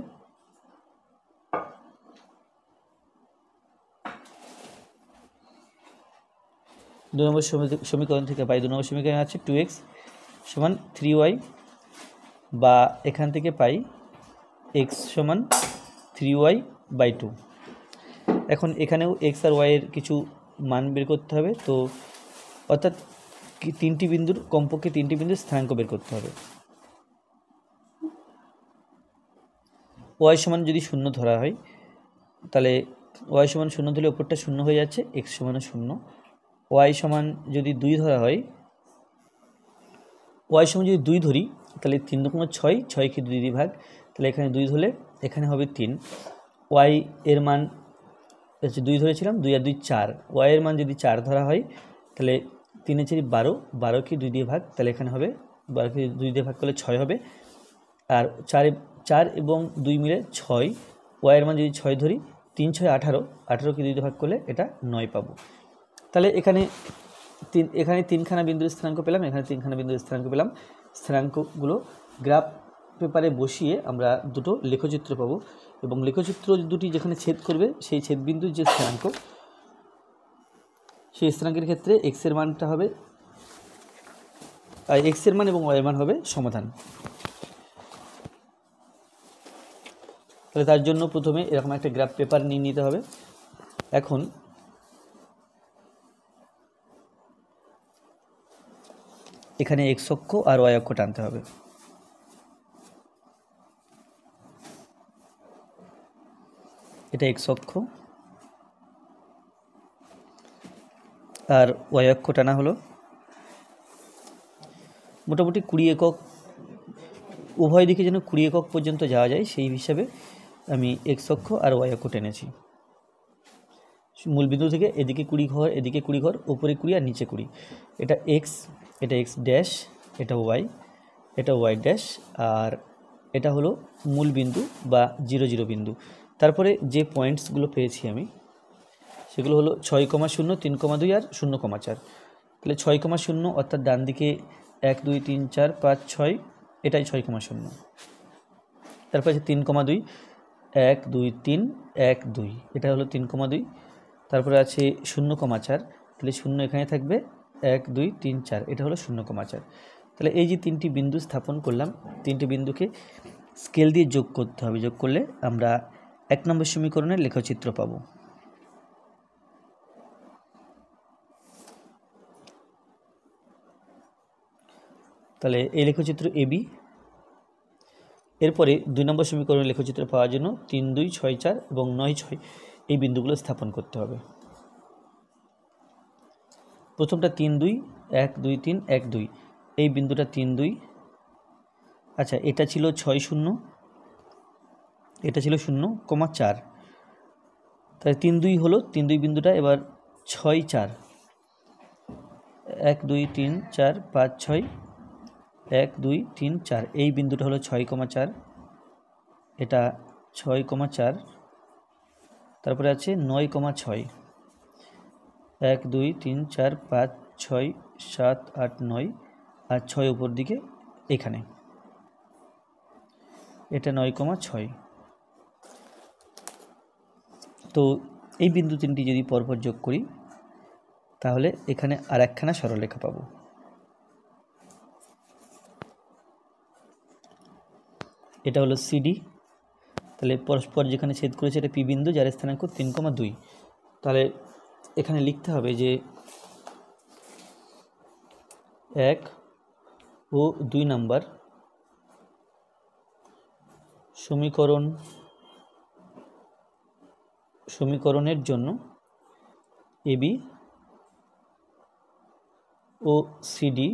2 নম্বর সমীকরণ থেকে পাই 2 নম্বর সমীকরণ আছে 2x সমান 3y, বা এখান থেকে পাই x সমান 3y বাই 2। এখন এখানেও x আর y এর কিছু মান বের করতে হবে, তো অর্থাৎ কমপক্ষে 3টি বিন্দুর স্থানাঙ্ক বের করতে হবে। y সমান যদি 0 ধরা হয়, তাহলে y সমান 0 ধরলে ওপরটা 0 হয়ে যাচ্ছে, x সমান 0। y সমান যদি 2 ধরা হয়, y সমান যদি 2 ধরি, তাহলে 3 দুগুণ 6, 6কে 2 দিয়ে ভাগ, তাহলে এখানে 2 ধরলে এখানে হবে 3। y এর মান 2 ধরেছিলাম, 2 আর 2 4, y এর মান যদি 4 ধরা হয়, তাহলে 3 4 12, 12কে 2 দিয়ে ভাগ, তাহলে এখানে হবে 12কে 2 দিয়ে ভাগ করলে 6 হবে, আর 4 এবং 2 মিলে 6, y এর মান যদি 6 ধরি, 3 6 18, 18কে 2 দিয়ে ভাগ করলে এটা 9 পাবো। তাহলে এখানে তিনখানা বিন্দুর স্থানাঙ্ক পেলাম, এখানে 3খানা বিন্দুর স্থানাঙ্ক পেলাম। স্থানাঙ্কগুলো গ্রাফ পেপারে বসিয়ে আমরা দুটো লেখচিত্র পাবো, এবং লেখচিত্র দুটি যেখানে ছেদ করবে সেই ছেদবিন্দুর যে স্থানাঙ্ক, সেই স্থানাঙ্কের ক্ষেত্রে x এর মানটা হবে, x এর মান এবং y এর মান হবে সমাধান। তাহলে তার জন্য প্রথমে এরকম একটা গ্রাফ পেপার নিয়ে নিতে হবে। এখন এখানে x অক্ষ আর y অক্ষ টানতে হবে। এটা x অক্ষ আর y অক্ষ টানা হলো মোটামুটি 20 একক, উভয় দিকে যেন 20 একক পর্যন্ত যাওয়া যায় সেই হিসাবে আমি x অক্ষ আর y অক্ষ টেনেছি। মূলবিন্দু থেকে এদিকে 20 ঘর, এদিকে 20 ঘর, উপরে 20 আর নিচে 20। এটা x, এটা x ড্যাশ, এটা y, এটা y ড্যাশ, আর এটা হলো মূল বিন্দু বা 0 0 বিন্দু। তারপরে যে পয়েন্টসগুলো পেয়েছি আমি সেগুলো হলো 6,0, 3,2 আর 0,4। তাহলে 6,0 অর্থাৎ ডান দিকে 1 2 3 4 5 6, এটাই 6,0। তারপর আছে 3,2, 1 2 3 1 2, এটা হলো 3,2। তারপরে আছে 0,4, তাহলে 0 এখানে থাকবে, 1 2 3 4, এটা হলো 0,4। তাহলে এই যে 3টি বিন্দু স্থাপন করলাম, 3টি বিন্দুকে স্কেল দিয়ে যোগ করতে হবে। যোগ করলে আমরা 1 নম্বর সমীকরণের লেখচিত্র পাব। তাহলে এই লেখচিত্র এবি। এরপরে 2 নম্বর সমীকরণের লেখচিত্র পাওয়ার জন্য 3, 2, 6, 4 এবং 9, 6 এই বিন্দুগুলো স্থাপন করতে হবে। প্রথমটা 3, 2, 1, 2, 3, 1, 2 এই বিন্দুটা 3, 2। আচ্ছা, এটা ছিল 6, 0, এটা ছিল 0, 4। তাহলে 3, 2 হলো 3, 2 বিন্দুটা। এবার 6, 4, 1, 2, 3, 4, 5, 6, 1, 2, 3, 4 এই বিন্দুটা হলো 6, 4। এটা 6, 4। তারপরে আছে 9, 6, 1, 2, 3, 4, 5, 6, 7, 8, 9 আর 6 উপর দিকে এখানে, এটা 9, 6। তো এই বিন্দু তিনটি যদি পরপর যোগ করি তাহলে এখানে আর একখানা সরলরেখা পাবো। এটা হলো সিডি। তাহলে পরস্পর যেখানে ছেদ করেছে এটা পি বিন্দু, যার স্থানাঙ্ক 3, 2। তাহলে এখানে লিখতে হবে যে 1 ও 2 নাম্বার সমীকরণের জন্য এবি ও সিডি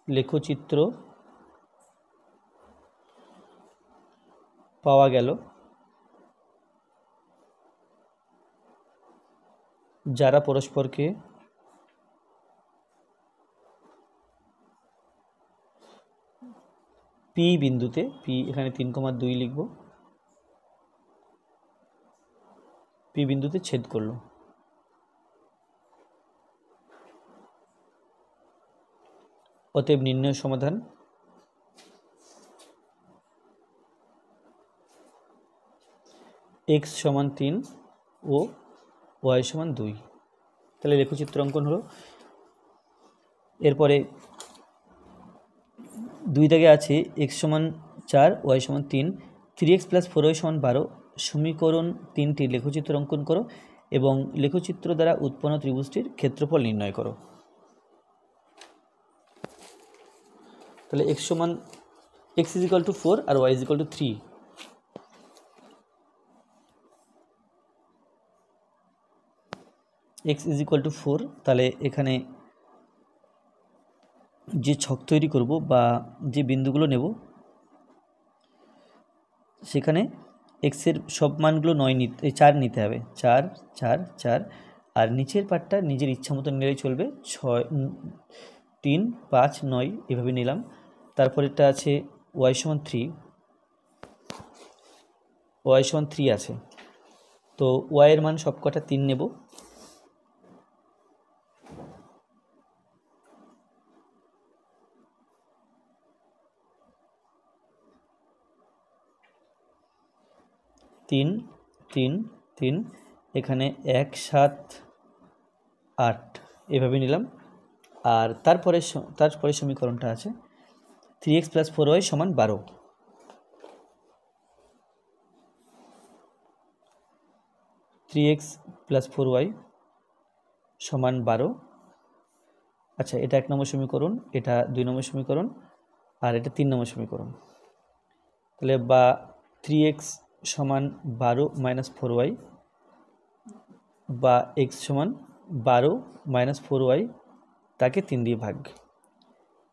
লেখচিত্র পাওয়া গেল, যারা পরস্পরকে পি বিন্দুতে, পি এখানে 3, 2 লিখব, পি বিন্দুতে ছেদ করলো। অতএব নির্ণয় সমাধান x সমান 3 ও y সমান 2। তাহলে লেখচিত্র অঙ্কন হলো। এরপরে 2 দাগে আছে x সমান 4, y সমান 3, 3x + 4y সমান 12 সমীকরণ 3টি লেখচিত্র অঙ্কন করো এবং লেখচিত্র দ্বারা উৎপন্ন ত্রিভুজটির ক্ষেত্রফল নির্ণয় করো। তাহলে x = 4 আর y = 3। x = 4, তাহলে এখানে যে ছক তৈরি করব বা যে বিন্দুগুলো নেব সেখানে x এর সব মানগুলো 4 নিতে হবে, 4, 4, 4 আর নিচের পাটটা নিজের ইচ্ছা মতো নিলেই চলবে, 6, 3, 5, 9 এভাবে নিলাম। তারপরেরটা আছে y সমান 3, y সমান 3 আছে, তো y এর মান সব কটা 3 নেব। তিন, 3, 3 এখানে 1, 7, 8 এভাবে নিলাম। আর তারপরে সমীকরণটা আছে 3x + 4y সমান 12। 3x + 4y সমান 12। আচ্ছা, এটা 1 নম্বর সমীকরণ, এটা 2 নম্বর সমীকরণ আর এটা 3 নম্বর সমীকরণ। তাহলে বা 3x সমান 12 - 4y বা x সমান 12 - 4y তাকে 3 দিয়ে ভাগ।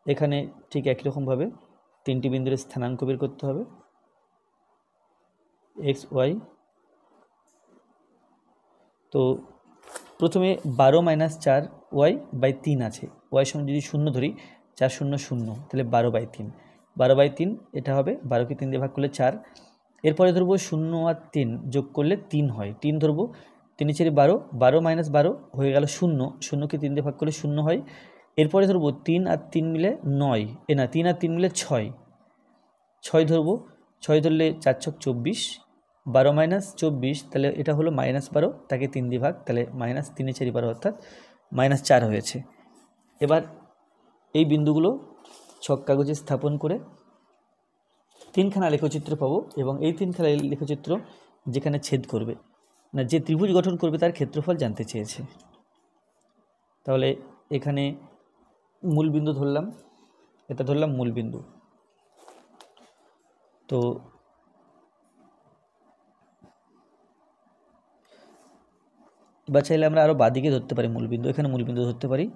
এখানে ঠিক একই রকমভাবে 3টি বিন্দুর স্থানাঙ্ক বের করতে হবে, x, y। তো প্রথমে 12 - 4y/3 আছে, y সমান যদি 0 ধরি, 4, 0, 0 তাহলে 12/3, 12/3 এটা হবে, 12কে 3 দিয়ে ভাগ করলে 4। এরপরে ধরবো 0 আর 3 যোগ করলে 3 হয়, 3 ধরবো, 3 × 4 = 12, 12 - 12 হয়ে গেল 0, 0কে 3 দিয়ে ভাগ করলে 0 হয়। এরপরে ধরবো 3 আর 3 মিলে 9, 3 আর 3 মিলে 6, 6 ধরবো, 6 ধরলে 4 × 6 = 24, 12 - 24 তাহলে এটা হলো -12, তাকে 3 দিয়ে ভাগ, তাহলে -3 × 4 = 12 অর্থাৎ -4 হয়েছে। এবার এই বিন্দুগুলো ছক কাগজে স্থাপন করে 3খানা লেখচিত্র পাবো এবং এই 3খানা লেখচিত্র যেখানে ছেদ করবে, না যে ত্রিভুজ গঠন করবে তার ক্ষেত্রফল জানতে চেয়েছে। তাহলে এখানে মূলবিন্দু ধরলাম, এটা ধরলাম মূলবিন্দু। তো বা চাইলে আমরা আরও বাদিকে ধরতে পারি মূলবিন্দু, এখানে মূলবিন্দু ধরতে পারি।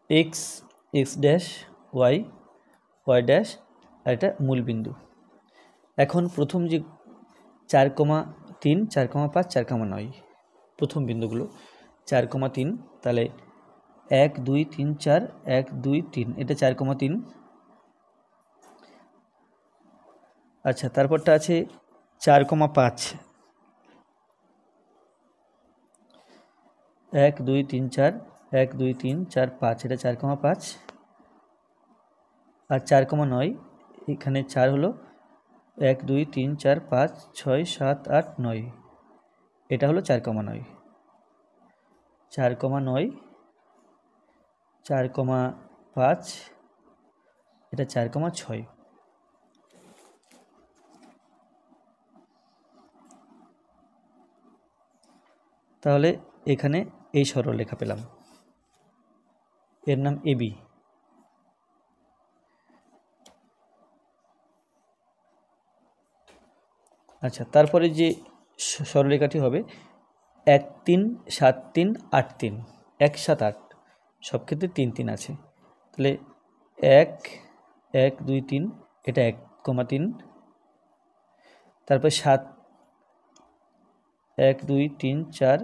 X x dash y y dash আর এটা মূলবিন্দু। এখন প্রথম যে 4,3 4,5 4,9 প্রথম বিন্দুগুলো 4,3, তাহলে 1 2 3 4 1 2 3 এটা 4,3। আচ্ছা, তারপরটা আছে 4,5 1 2 3 4 1 2 3 4 5 এটা 4,5। আর 4,9 এখানে 4 হলো 1 2 3 4 5 6 7 8 9 এটা হলো 4,9 4,9 4,5 এটা 4,6। তাহলে এখানে এই সরলরেখা পেলাম, এর নাম এবি। আচ্ছা, তারপরে যে সরলরেখাটি হবে 1 3 7 3 8 3 1 7 8 সব ক্ষেত্রে 3 3 আছে, তাহলে 1 1 2 3 এটা 1,3। তারপরে 7 1 2 3 4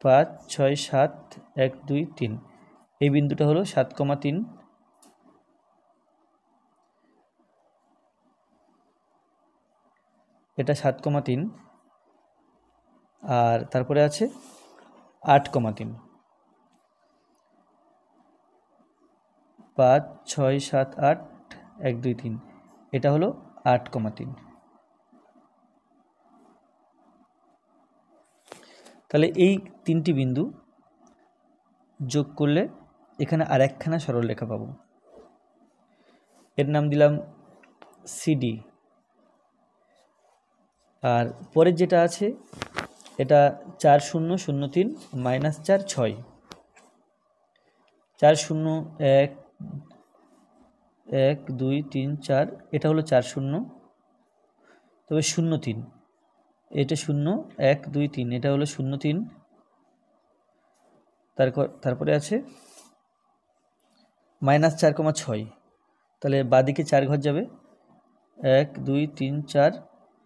5 6 7 1 2 3 এই বিন্দুটা হলো 7,3। এটা 7,3। আর তারপরে আছে 8,3 5 6 7 8 1 2 3 এটা হলো 8,3। তাহলে এই তিনটি বিন্দু যোগ করলে এখানে আর একখানা সরলরেখা পাবো, এর নাম দিলাম সিডি। আর পরের যেটা আছে এটা 4 0 0 3 -4 6 4 0 1 1 2 3 4 এটা হলো 4 0, তবে 0 3 এটা 0 1 2 3 এটা হলো 0 3। তারপরে আছে -4,6, তাহলে বাদিকে 4 ঘর যাবে 1 2 3 4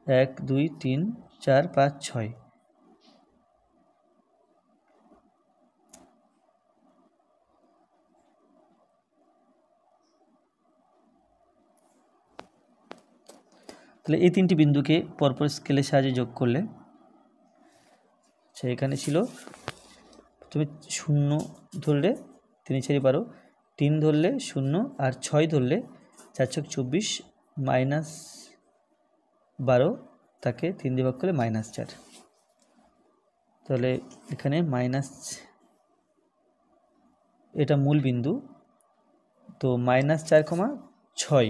1 2 3 4 5 6। তাহলে এই তিনটি বিন্দুকে পরপর স্কেলের সাহায্যে যোগ করলে এখানে ছিল তুমি 0 ধরলে 3 4 12 3 ধরলে 0 আর 6 ধরলে 4 6 24 -12 তাকে 3 দিয়ে ভাগ করলে -4। তাহলে এখানে এটা মূল বিন্দু, তো -4,6।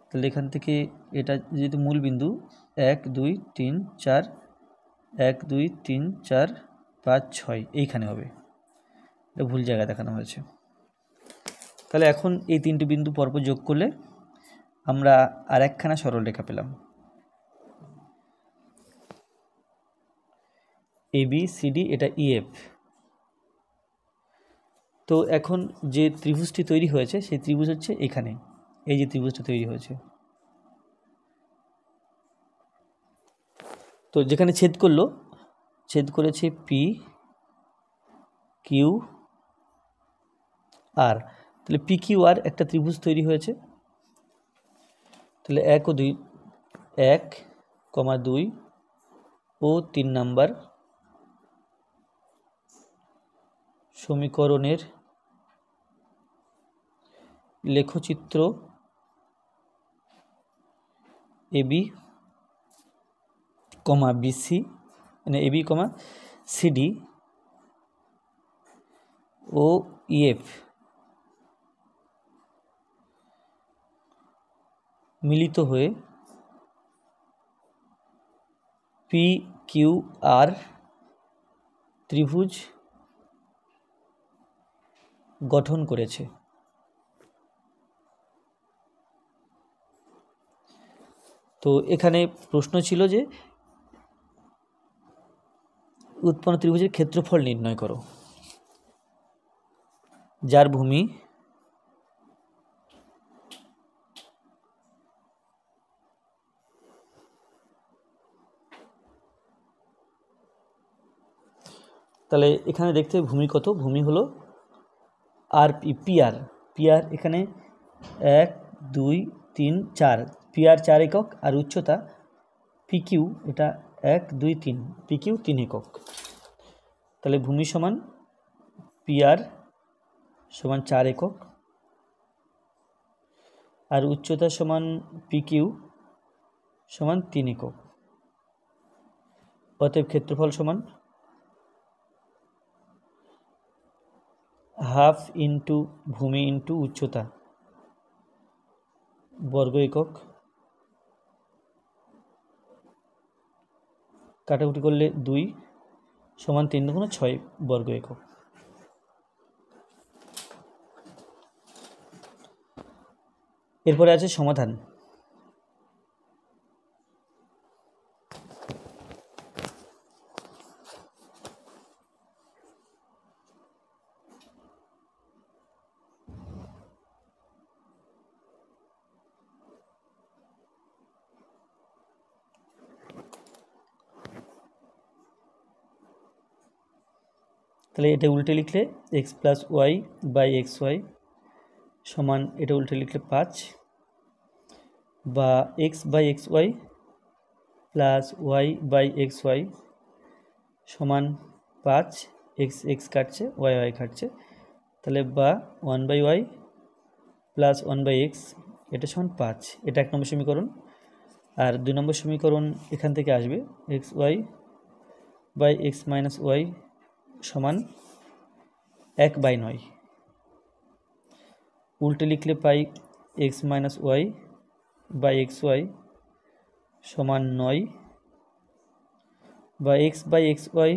তাহলে এখান থেকে এটা যেহেতু মূল বিন্দু 1 2 3 4 1 2 3 4 5 6 এইখানে হবে, এটা ভুল জায়গায় দেখানো হয়েছে। তাহলে এখন এই তিনটি বিন্দু পরপর যোগ করলে আমরা আর একখানা সরলরেখা পেলাম, ABCD এটা EF। তো এখন যে ত্রিভুজটি তৈরি হয়েছে সেই ত্রিভুজ হচ্ছে এখানে, এই যে ত্রিভুজটা তৈরি হয়েছে, তো যেখানে ছেদ করলো ছেদ করেছে PQR, তাহলে PQR একটা ত্রিভুজ তৈরি হয়েছে। তাহলে 1 ও 2 1, 2 ও 3 নাম্বার সমীকরণের লেখচিত্র AB, BC মানে AB, CD ও ইএফ মিলিত হয়ে পি কিউ আর ত্রিভুজ গঠন করেছে। তো এখানে প্রশ্ন ছিল যে উৎপন্ন ত্রিভুজের ক্ষেত্রফল নির্ণয় করো, যার ভূমি তাহলে এখানে দেখতে হবে ভূমি কত, ভূমি হলো আর পিআর, পিআর এখানে 1 2 3 4, পিআর 4 একক, আর উচ্চতা পিকিউ এটা 1 2 3, পিকিউ 3 একক। তাহলে ভূমি সমান পিআর সমান 4 একক আর উচ্চতা সমান পিকিউ সমান 3 একক। অতএব ক্ষেত্রফল সমান হাফ ইন্টু ভূমি ইন্টু উচ্চতা বর্গ একক, কাটাকুটি করলে 2 সমান 3 দুগুণ 6 বর্গ একক। এরপরে আছে সমাধান। তাহলে এটা উল্টে লিখলে x plus y by x y সমান, এটা উল্টে লিখলে 5, বা x by x y plus y by x y সমান 5, এক্স এক্স কাটছে, ওয়াই ওয়াই কাটছে, তাহলে বা 1 by y plus 1 by x এটা সমান 5, এটা 1 নম্বর সমীকরণ। আর 2 নম্বর সমীকরণ এখান থেকে আসবে x y by x minus y সমান 1/9, উল্টে লিখলে পাই x minus y by x y সমান 9, বা x by x y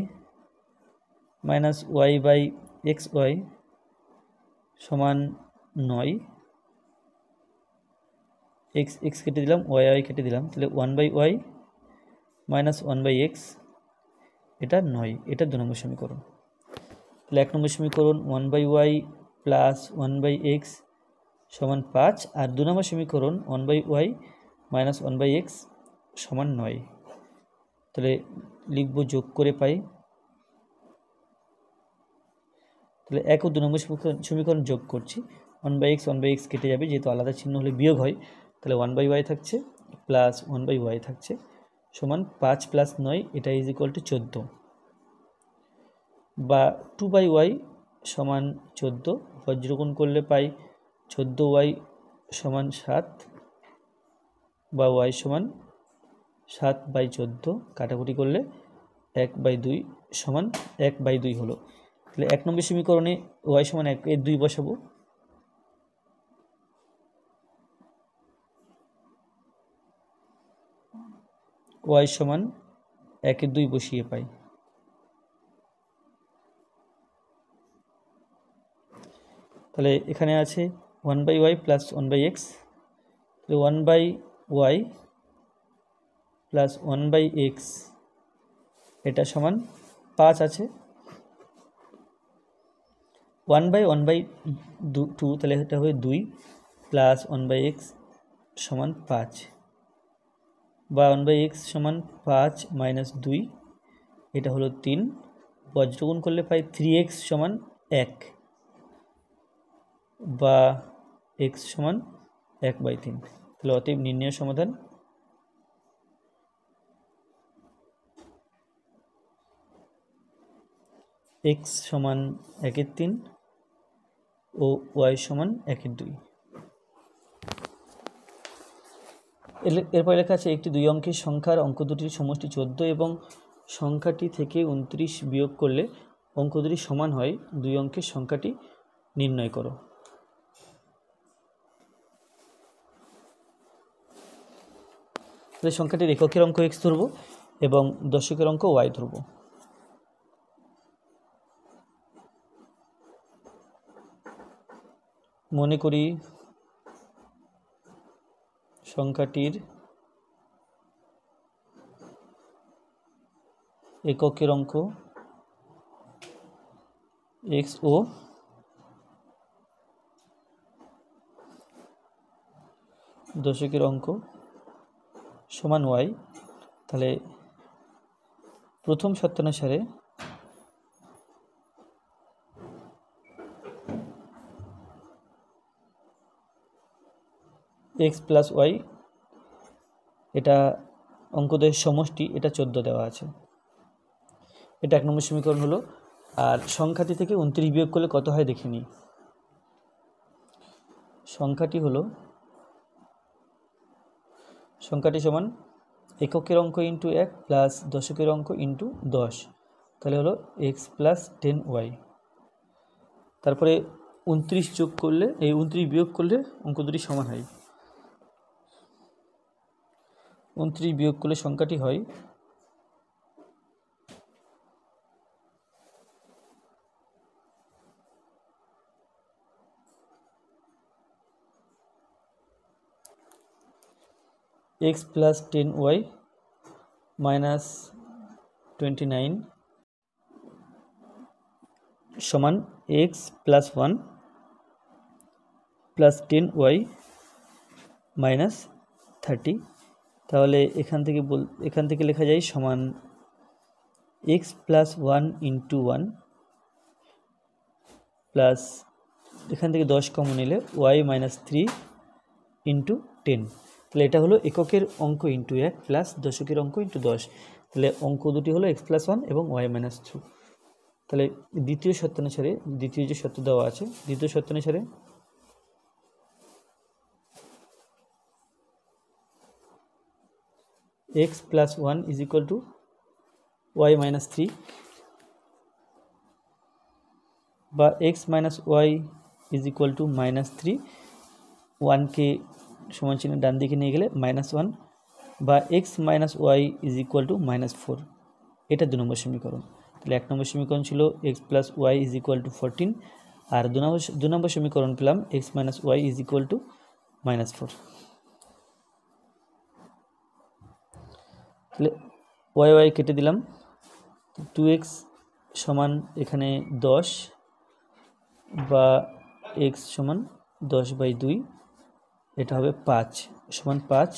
minus y by x y সমান 9, এক্স এক্স কেটে দিলাম, ওয়াই ওয়াই কেটে দিলাম, তাহলে 1 by y minus 1 by x এটা 9, এটা 2 নম্বর সমীকরণ। তাহলে 1 নম্বর সমীকরণ 1 by y plus 1 by x সমান 5, আর 2 নম্বর সমীকরণ 1 by y minus 1 by x সমান 9। তাহলে লিখব যোগ করে পাই, তাহলে 1 ও 2 নম্বর সমীকরণ যোগ করছি, 1 বাই এক্স কেটে যাবে, যেহেতু আলাদা চিহ্ন হলে বিয়োগ হয়, তাহলে 1 বাই ওয়াই থাকছে প্লাস 1 বাই ওয়াই থাকছে সমান 5 প্লাস 9 এটা ইজ ইকুয়াল টু 14, বা 2 বাই ওয়াই সমান 14, বজ্রগুণ করলে পাই 14 ওয়াই সমান 7, বা ওয়াই সমান 7 বাই 14, কাটাকুটি করলে 1 বাই 2 সমান 1 বাই 2 হলো। তাহলে 1 নম্বর সমীকরণে ওয়াই সমান 1 এর 2 বসাবো, ওয়াই সমান 1 এর 2 বসিয়ে পাই, তাহলে এখানে আছে 1 by y plus 1 by x, 1 by y plus 1 by x এটা সমান 5 আছে, 1 বাই 2, তাহলে এটা হবে 2 প্লাস 1 বাই এক্স সমান 5, বা 1 বাই এক্স সমান 5 মাইনাস 2 এটা হলো 3, বজ্রগুণ করলে পাই 3x সমান 1, বা x সমান 1/3। তাহলে অতএব নির্ণয় সমাধান x সমান 1/3 ও y সমান 1/2। এরপর লেখা আছে একটি 2 অঙ্কের সংখ্যার অঙ্ক দুটির সমষ্টি 14 এবং সংখ্যাটি থেকে 29 বিয়োগ করলে অঙ্ক দুটি সমান হয় দুই অঙ্কের সংখ্যাটি নির্ণয় করো। তাহলে সংখ্যাটির এককের অঙ্ক x ধরব এবং দশকের অঙ্ক y ধরব। মনে করি সংখ্যাটির এককের অঙ্ক x ও দশকের অঙ্ক সমান y। তাহলে প্রথম শর্তানুসারে x প্লাস y, এটা অঙ্কদের সমষ্টি, এটা 14 দেওয়া আছে। এটা 1 নম্বর সমীকরণ হলো। আর সংখ্যাটি থেকে 29 বিয়োগ করলে কত হয় দেখে নিই। সংখ্যাটি সমান এককের অঙ্ক ইন্টু 1 প্লাস দশকের অঙ্ক ইন্টু 10, তাহলে হলো x প্লাস 10y। তারপরে 29 যোগ করলে, এই 29 বিয়োগ করলে অঙ্ক দুটি সমান হয়। 29 বিয়োগ করলে সংখ্যাটি হয় x প্লাস 10y মাইনাস 29 সমান x plus 1 plus 10y minus 30। তাহলে এখান থেকে লেখা যায় সমান x প্লাস 1 ইন্টু 1 প্লাস এখান থেকে 10 কমন নিলে y মাইনাস 3 ইন্টু 10। তাহলে এটা হলো এককের অঙ্ক ইন্টু 1 প্লাস দশকের অঙ্ক ইন্টু 10। তাহলে অঙ্ক দুটি হলো x প্লাস 1 এবং y মাইনাস 2। তাহলে দ্বিতীয় শর্তানুসারে, দ্বিতীয় যে শর্ত দেওয়া আছে, দ্বিতীয় শর্তানুসারে x plus 1 is equal two y minus 3 বা x minus y is equal to minus 3, 1কে সমান চিহ্ন ডান দিকে নিয়ে গেলে মাইনাস 1 বা x minus y is equal to minus 4। এটা 2 নম্বর সমীকরণ। তাহলে 1 নম্বর সমীকরণ ছিল x plus y is equal two 14, আর 2 নম্বর সমীকরণ পেলাম x minus y is equal to minus 4। তাহলে y কেটে দিলাম, 2x সমান এখানে 10 বা x সমান 10/2, এটা হবে 5 সমান 5।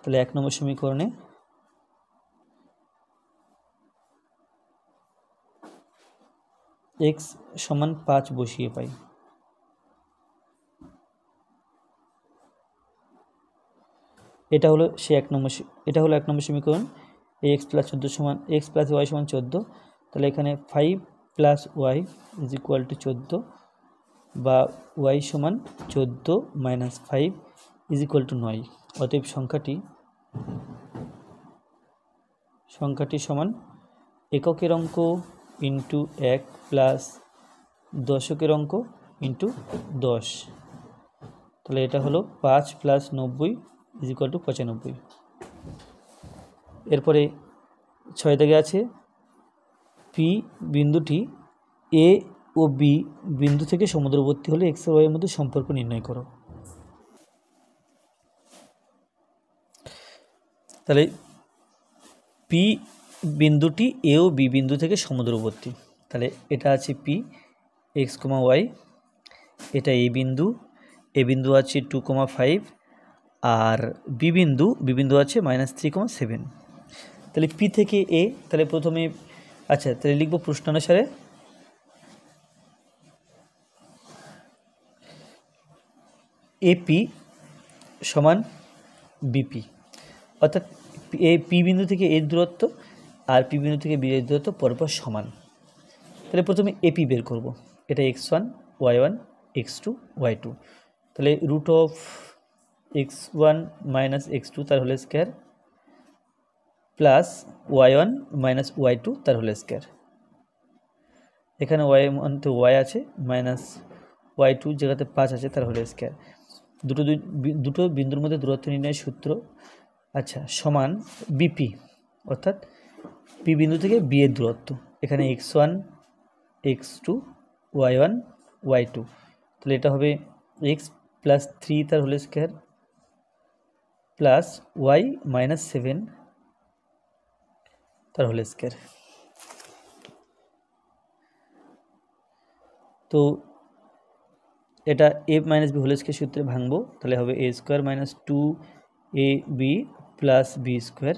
তাহলে 1 নম্বর সমীকরণে x সমান 5 বসিয়ে পাই। এটা হলো সে 1 নম্বর সমীকরণ। এই x প্লাস 14 সমান x প্লাস y সমান 14। তাহলে এখানে 5 plus y is equal two 14 বা y সমান 14 মাইনাস 5 ইজ ইকুয়াল টু 9। অতএব সংখ্যাটি সমান এককের অঙ্ক ইন্টু 1 প্লাস দশকের অঙ্ক ইন্টু 10। তাহলে এটা হলো 5 প্লাস 90 ইজ ইকুয়াল টু 95। এরপরে 6 দাগে আছে P বিন্দুটি A ও B বিন্দু থেকে সমুদ্রবর্তী হলে x ও y এর মধ্যে সম্পর্ক নির্ণয় করো। তাহলে P বিন্দুটি A ও B বিন্দু থেকে সমুদ্রবর্তী, তাহলে এটা আছে P x, y, এটা A বিন্দু আছে 2,5 আর B বিন্দু আছে -3,7। তাহলে P থেকে A, তাহলে প্রথমে তাহলে লিখব প্রশ্নানুসারে AP সমান BP, অর্থাৎ P বিন্দু থেকে A দূরত্ব আর P বিন্দু থেকে B এর দূরত্ব পরপর সমান। তাহলে প্রথমে AP বের করব, এটা x1 y1 x2 y2। তাহলে root of x1 minus x2 তার whole square plus y1 minus y2 তার হোল স্কয়ার। এখানে ওয়াই মধ্যে ওয়াই আছে মাইনাস ওয়াই টু জায়গাতে 5 আছে তার হোল স্কোয়ার। দুটো বিন্দুর মধ্যে দূরত্ব নির্ণয়ের সূত্র আচ্ছা সমান বিপি, অর্থাৎ পি বিন্দু থেকে বি এর দূরত্ব। এখানে x1 x2 y1 y2, তাহলে এটা হবে x প্লাস 3 তার whole square plus y minus 7 তার হোল স্কোয়ার। তো এটা a minus b whole square সূত্রে ভাঙবো, তাহলে হবে a square minus 2ab plus b square.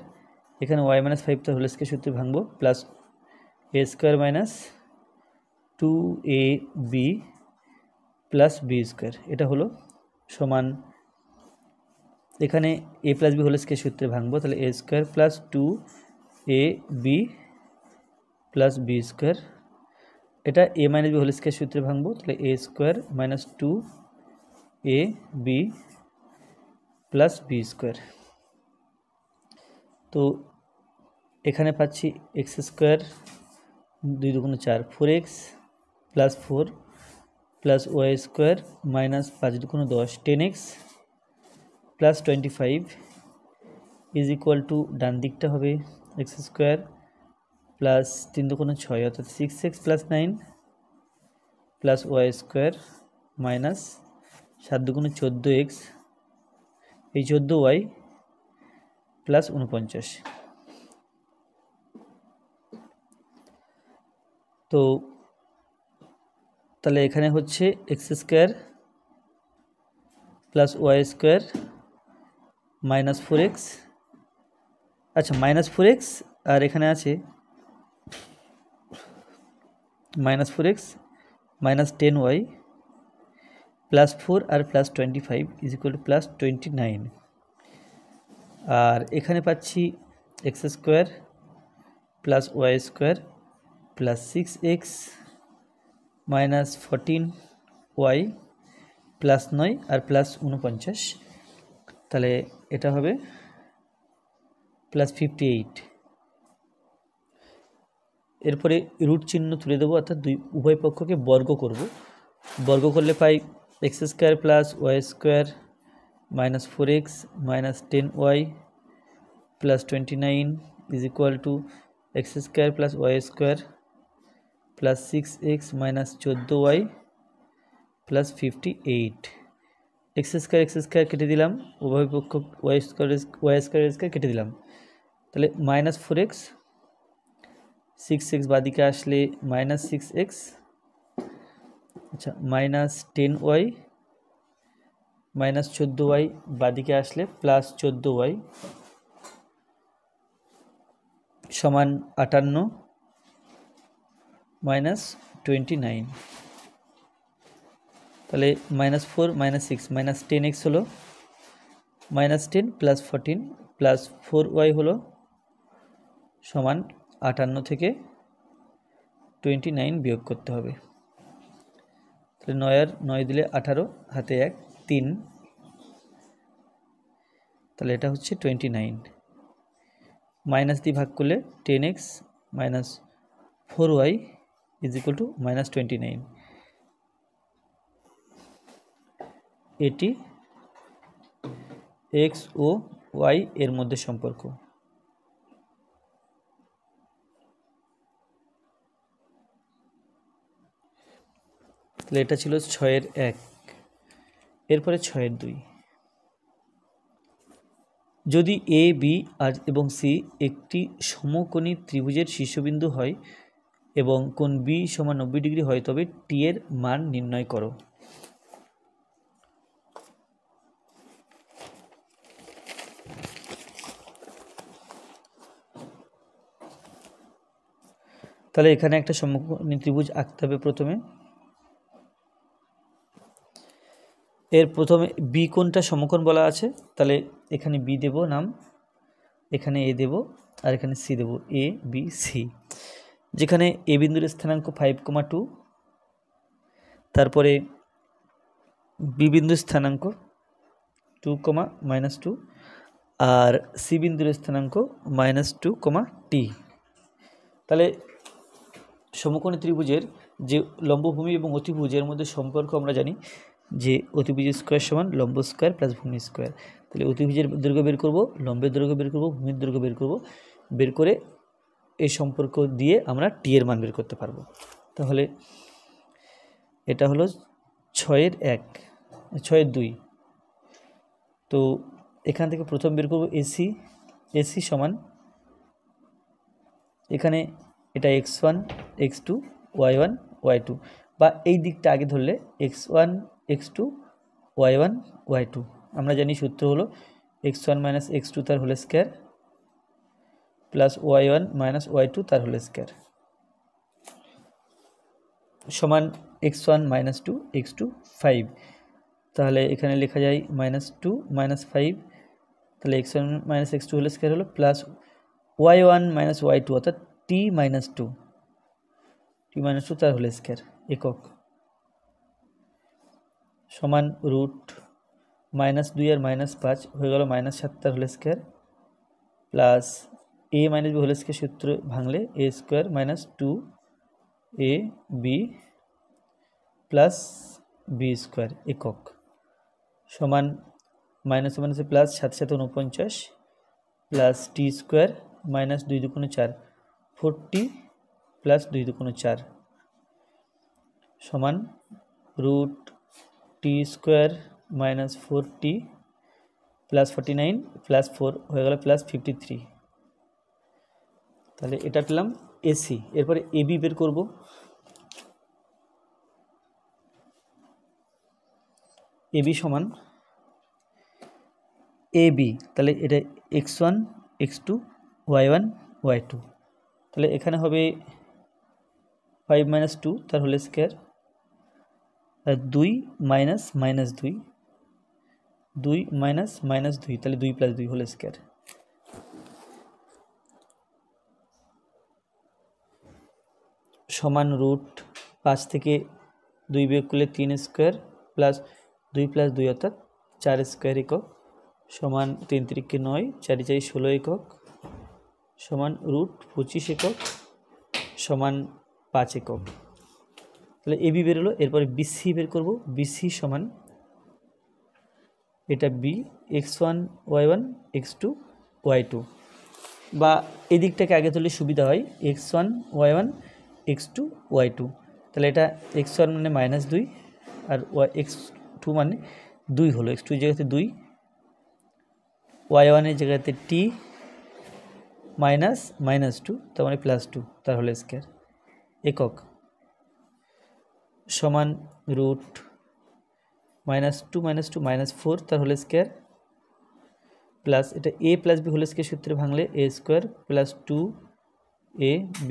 এখানে ওয়াই মাইনাস 5 তার হোল স্কোয়ার সূত্রে ভাঙবো, plus a square minus 2ab plus b square. এটা হলো সমান, এখানে a plus b whole square সূত্রে ভাঙবো, তাহলে a square plus 2ab plus b square. এটা a minus b whole square সূত্রে ভাঙবো, তাহলে a square minus 2ab plus b square. তো এখানে পাচ্ছি x square 2 2 4 4x plus 4 plus y square minus 5 2 10 10x plus 25 is equal to ডান দিকটা হবে এক্স স্কোয়ার প্লাস 3 2 6 অর্থাৎ 6x plus 9 plus y square minus 7 2 14x, এই 14y প্লাস 49। তো তাহলে এখানে হচ্ছে x square plus y square minus 4x, আচ্ছা মাইনাস 4x, আর এখানে আছে minus 4x minus 10y plus 4 আর plus 25 is equal to plus 29। আর এখানে পাচ্ছি x square plus y square plus 6x minus 14y plus 9 আর প্লাস 49, তাহলে এটা হবে প্লাস 58। এরপরে রুট চিহ্ন তুলে দেবো, অর্থাৎ উভয় পক্ষকে বর্গ করব। বর্গ করলে পাই x square plus y square minus 4x minus 10y plus 29 is equal to x square plus y square plus 6x minus 14y plus 58। X square কেটে দিলাম, উভয় পক্ষ ওয়াই স্কোয়ার কেটে দিলাম, তাহলে মাইনাস 4x 6x বাদিকে আসলে মাইনাস 6x, আচ্ছা মাইনাস 10y মাইনাস 14y বাদিকে আসলে প্লাস 14y সমান 58 মাইনাস 29। তাহলে মাইনাস 4 মাইনাস 6 মাইনাস 10x হলো মাইনাস 10 প্লাস 14 প্লাস 4y হলো সমান 58 থেকে 29 বিয়োগ করতে হবে। তাহলে 9 আর 9 দিলে 18, হাতে 1 3, তাহলে এটা হচ্ছে 29। মাইনাস দিয়ে ভাগ করলে 10x minus 4y is equal to minus 29। এটি এক্স ও ওয়াই এর মধ্যে সম্পর্ক। তাহলে এটা ছিল 6-এর 1। এরপরে 6-এর 2। যদি এ বি আর এবং সি একটি সমকোণী ত্রিভুজের শীর্ষবিন্দু হয় এবং কোণ বি সমান 90 ডিগ্রি হয়, তবে টি এর মান নির্ণয় করো। তাহলে এখানে একটা সমকোণী ত্রিভুজ আঁকতে হবে প্রথমে। এর প্রথমে বি কোণটা সমকোণ বলা আছে, তাহলে এখানে বি দেব নাম, এখানে এ দেব আর এখানে C Dev, A B C. যেখানে এ বিন্দুর স্থানাঙ্ক 5,2, তারপরে বি বিন্দুর স্থানাঙ্ক 2,-2 আর সি বিন্দুর স্থানাঙ্ক -2, t। তাহলে সমকোণী ত্রিভুজের যে লম্বভূমি এবং অতিভুজের মধ্যে সম্পর্ক আমরা জানি যে অতিভুজ স্কোয়ার সমান লম্ব স্কোয়ার প্লাস ভূমি স্কোয়ার। তাহলে অতিভুজের দৈর্ঘ্য বের করব, লম্বের দৈর্ঘ্য বের করব, ভূমির দৈর্ঘ্য বের করব, বের করে এই সম্পর্ক দিয়ে আমরা টি এর মান বের করতে পারবো। তাহলে এটা হলো 6-এর 1, 6-এর 2। তো এখান থেকে প্রথম বের করব এসি সমান, এখানে এটা x1 x2 y1 y2, বা এই দিকটা আগে ধরলে x1 x2 y1 y2। আমরা জানি সূত্র হলো x1 মাইনাস x2 তার whole square plus y1 minus y2 তার হোল স্কয়ার সমান x1 মাইনাস 2 x2 5। তাহলে এখানে লেখা যায় -2 -5, তাহলে x1 minus x2 whole square হলো প্লাস y1 মাইনাস y2 অর্থাৎ t মাইনাস 2 তার হোল স্কয়ার একক সমান রুট -2 আর -5 হয়ে গেল -7 তার whole square plus a minus b whole square সূত্র ভাঙলে a square minus 2ab plus b square একক সমান মাইনাস মাইনাসে plus 7 7 49 plus t square minus 2 2 4 40 plus 2 2 4 সমান root t square minus 40 plus 49 plus 4 হয়ে গেল প্লাস 53। তাহলে এটা পেলাম এসি। এরপরে এবি বের করব। এবি সমান এবি, তাহলে এটা x1 x2 y1 y2, তাহলে এখানে হবে 5 মাইনাস 2 তার whole square, 2 minus minus 2 2 minus minus 2, তাহলে 2 প্লাস 2 হোল স্কয়ার সমান রুট 5 থেকে 2 বিয়োগ করলে 3 স্কোয়ার প্লাস 2 প্লাস 2 অর্থাৎ 4 স্কোয়ার একক সমান 3 3 9 4 4 16 একক সমান রুট 25 একক সমান 5 একক। তাহলে এবি বেরোলো। এরপরে বিসি বের করব। বিসি সমান এটা B x1 y1 x2 y2, বা এই দিকটাকে আগে তুললে সুবিধা হয় x1 y1 x2 y2। তাহলে এটা x1 মানে -2 আর x2 মানে 2 হলো, x2 এর জায়গাতে 2, y1 এর জায়গাতে t মাইনাস -2 তার মানে +2 তার হোল স্কয়ার একক সমান রুট -2 -2 -4 তার হোল স্কয়ার প্লাস এটা a plus b whole square সূত্রে ভাঙলে a square plus 2ab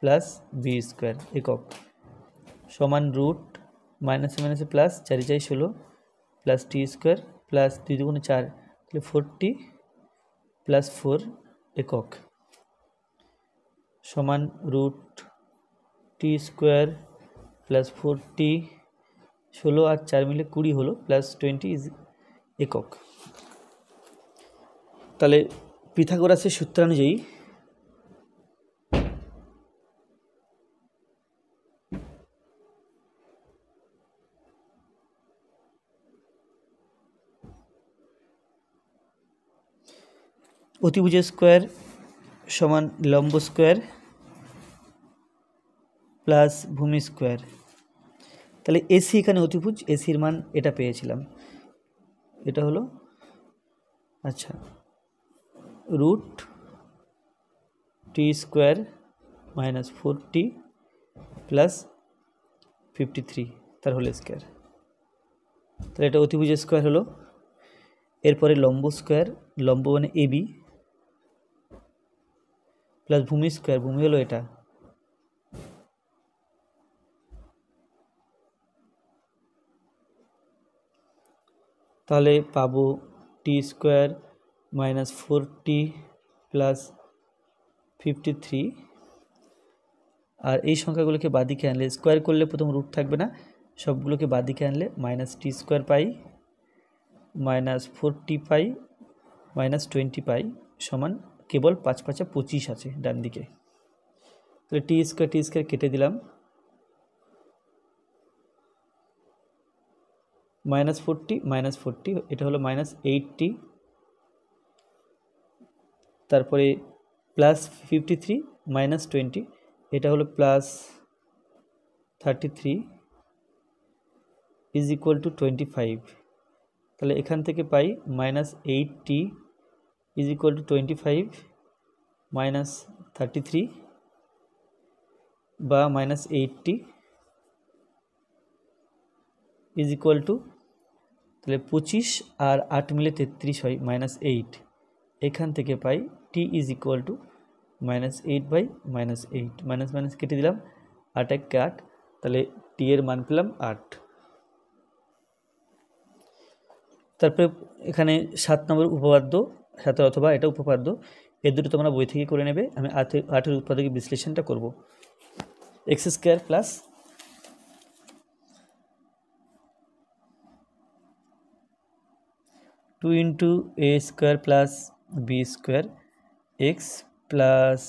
plus b square একক সমান রুট মাইনাসে মাইনাসে plus 4 4 16 plus t square plus 2 2 4, তাহলে 40 প্লাস 4 একক সমান রুট টি স্কোয়ার প্লাস 40 16 আর 4 মিলে 20 হলো প্লাস 20 একক। তাহলে পিথাগোরাসের সূত্রানুযায়ী অতিভুজ স্কোয়ার সমান লম্ব স্কোয়ার প্লাস ভূমি স্কোয়ার। তাহলে এসি এখানে অতিভুজ, এসির মান এটা পেয়েছিলাম, এটা হলো আচ্ছা root t square minus 40 plus 53 তার হোল স্কোয়ার। তাহলে এটা অতিভুজ স্কোয়ার হলো। এরপরে লম্ব স্কোয়ার, লম্ব মানে এবি প্লাস ভূমি স্কোয়ার, ভূমি হলো এটা তাহলে পাবো টি স্কোয়ার মাইনাস 40 প্লাস 53। আর এই সংখ্যাগুলোকে বাদিকে আনলে স্কোয়ার করলে প্রথম রুট থাকবে না, সবগুলোকে বাদিকে আনলে মাইনাস টি স্কোয়ার পাই মাইনাস 40 পাই মাইনাস 20 পাই সমান কেবল 5 5 25 আছে ডান দিকে। তাহলে টি স্কোয়ার কেটে দিলাম, -40 এটা হলো -80, তারপরে +53 -20 এটা হলো +33 ইজ ইকুয়াল টু 25। তাহলে এখান থেকে পাই -80 ইজ ইকুয়াল টু 25 -33 বা -80 ইজ ইকুয়াল টু, তাহলে 25 আর 8 মিলে 33 হয় -8। এখান থেকে পাই t is equal two -8/-8, minus minus কেটে দিলাম, 8 × 8, তাহলে t এর মান পেলাম 8। তারপরে এখানে 7 নম্বর উপপাদ্য, 7 অথবা এটা উপপাদ্য, এর দুটো তোমরা বই থেকে করে নেবে। আমি 8 এর উৎপাদকের বিশ্লেষণটা করব। x² plus two into a square plus b square x plus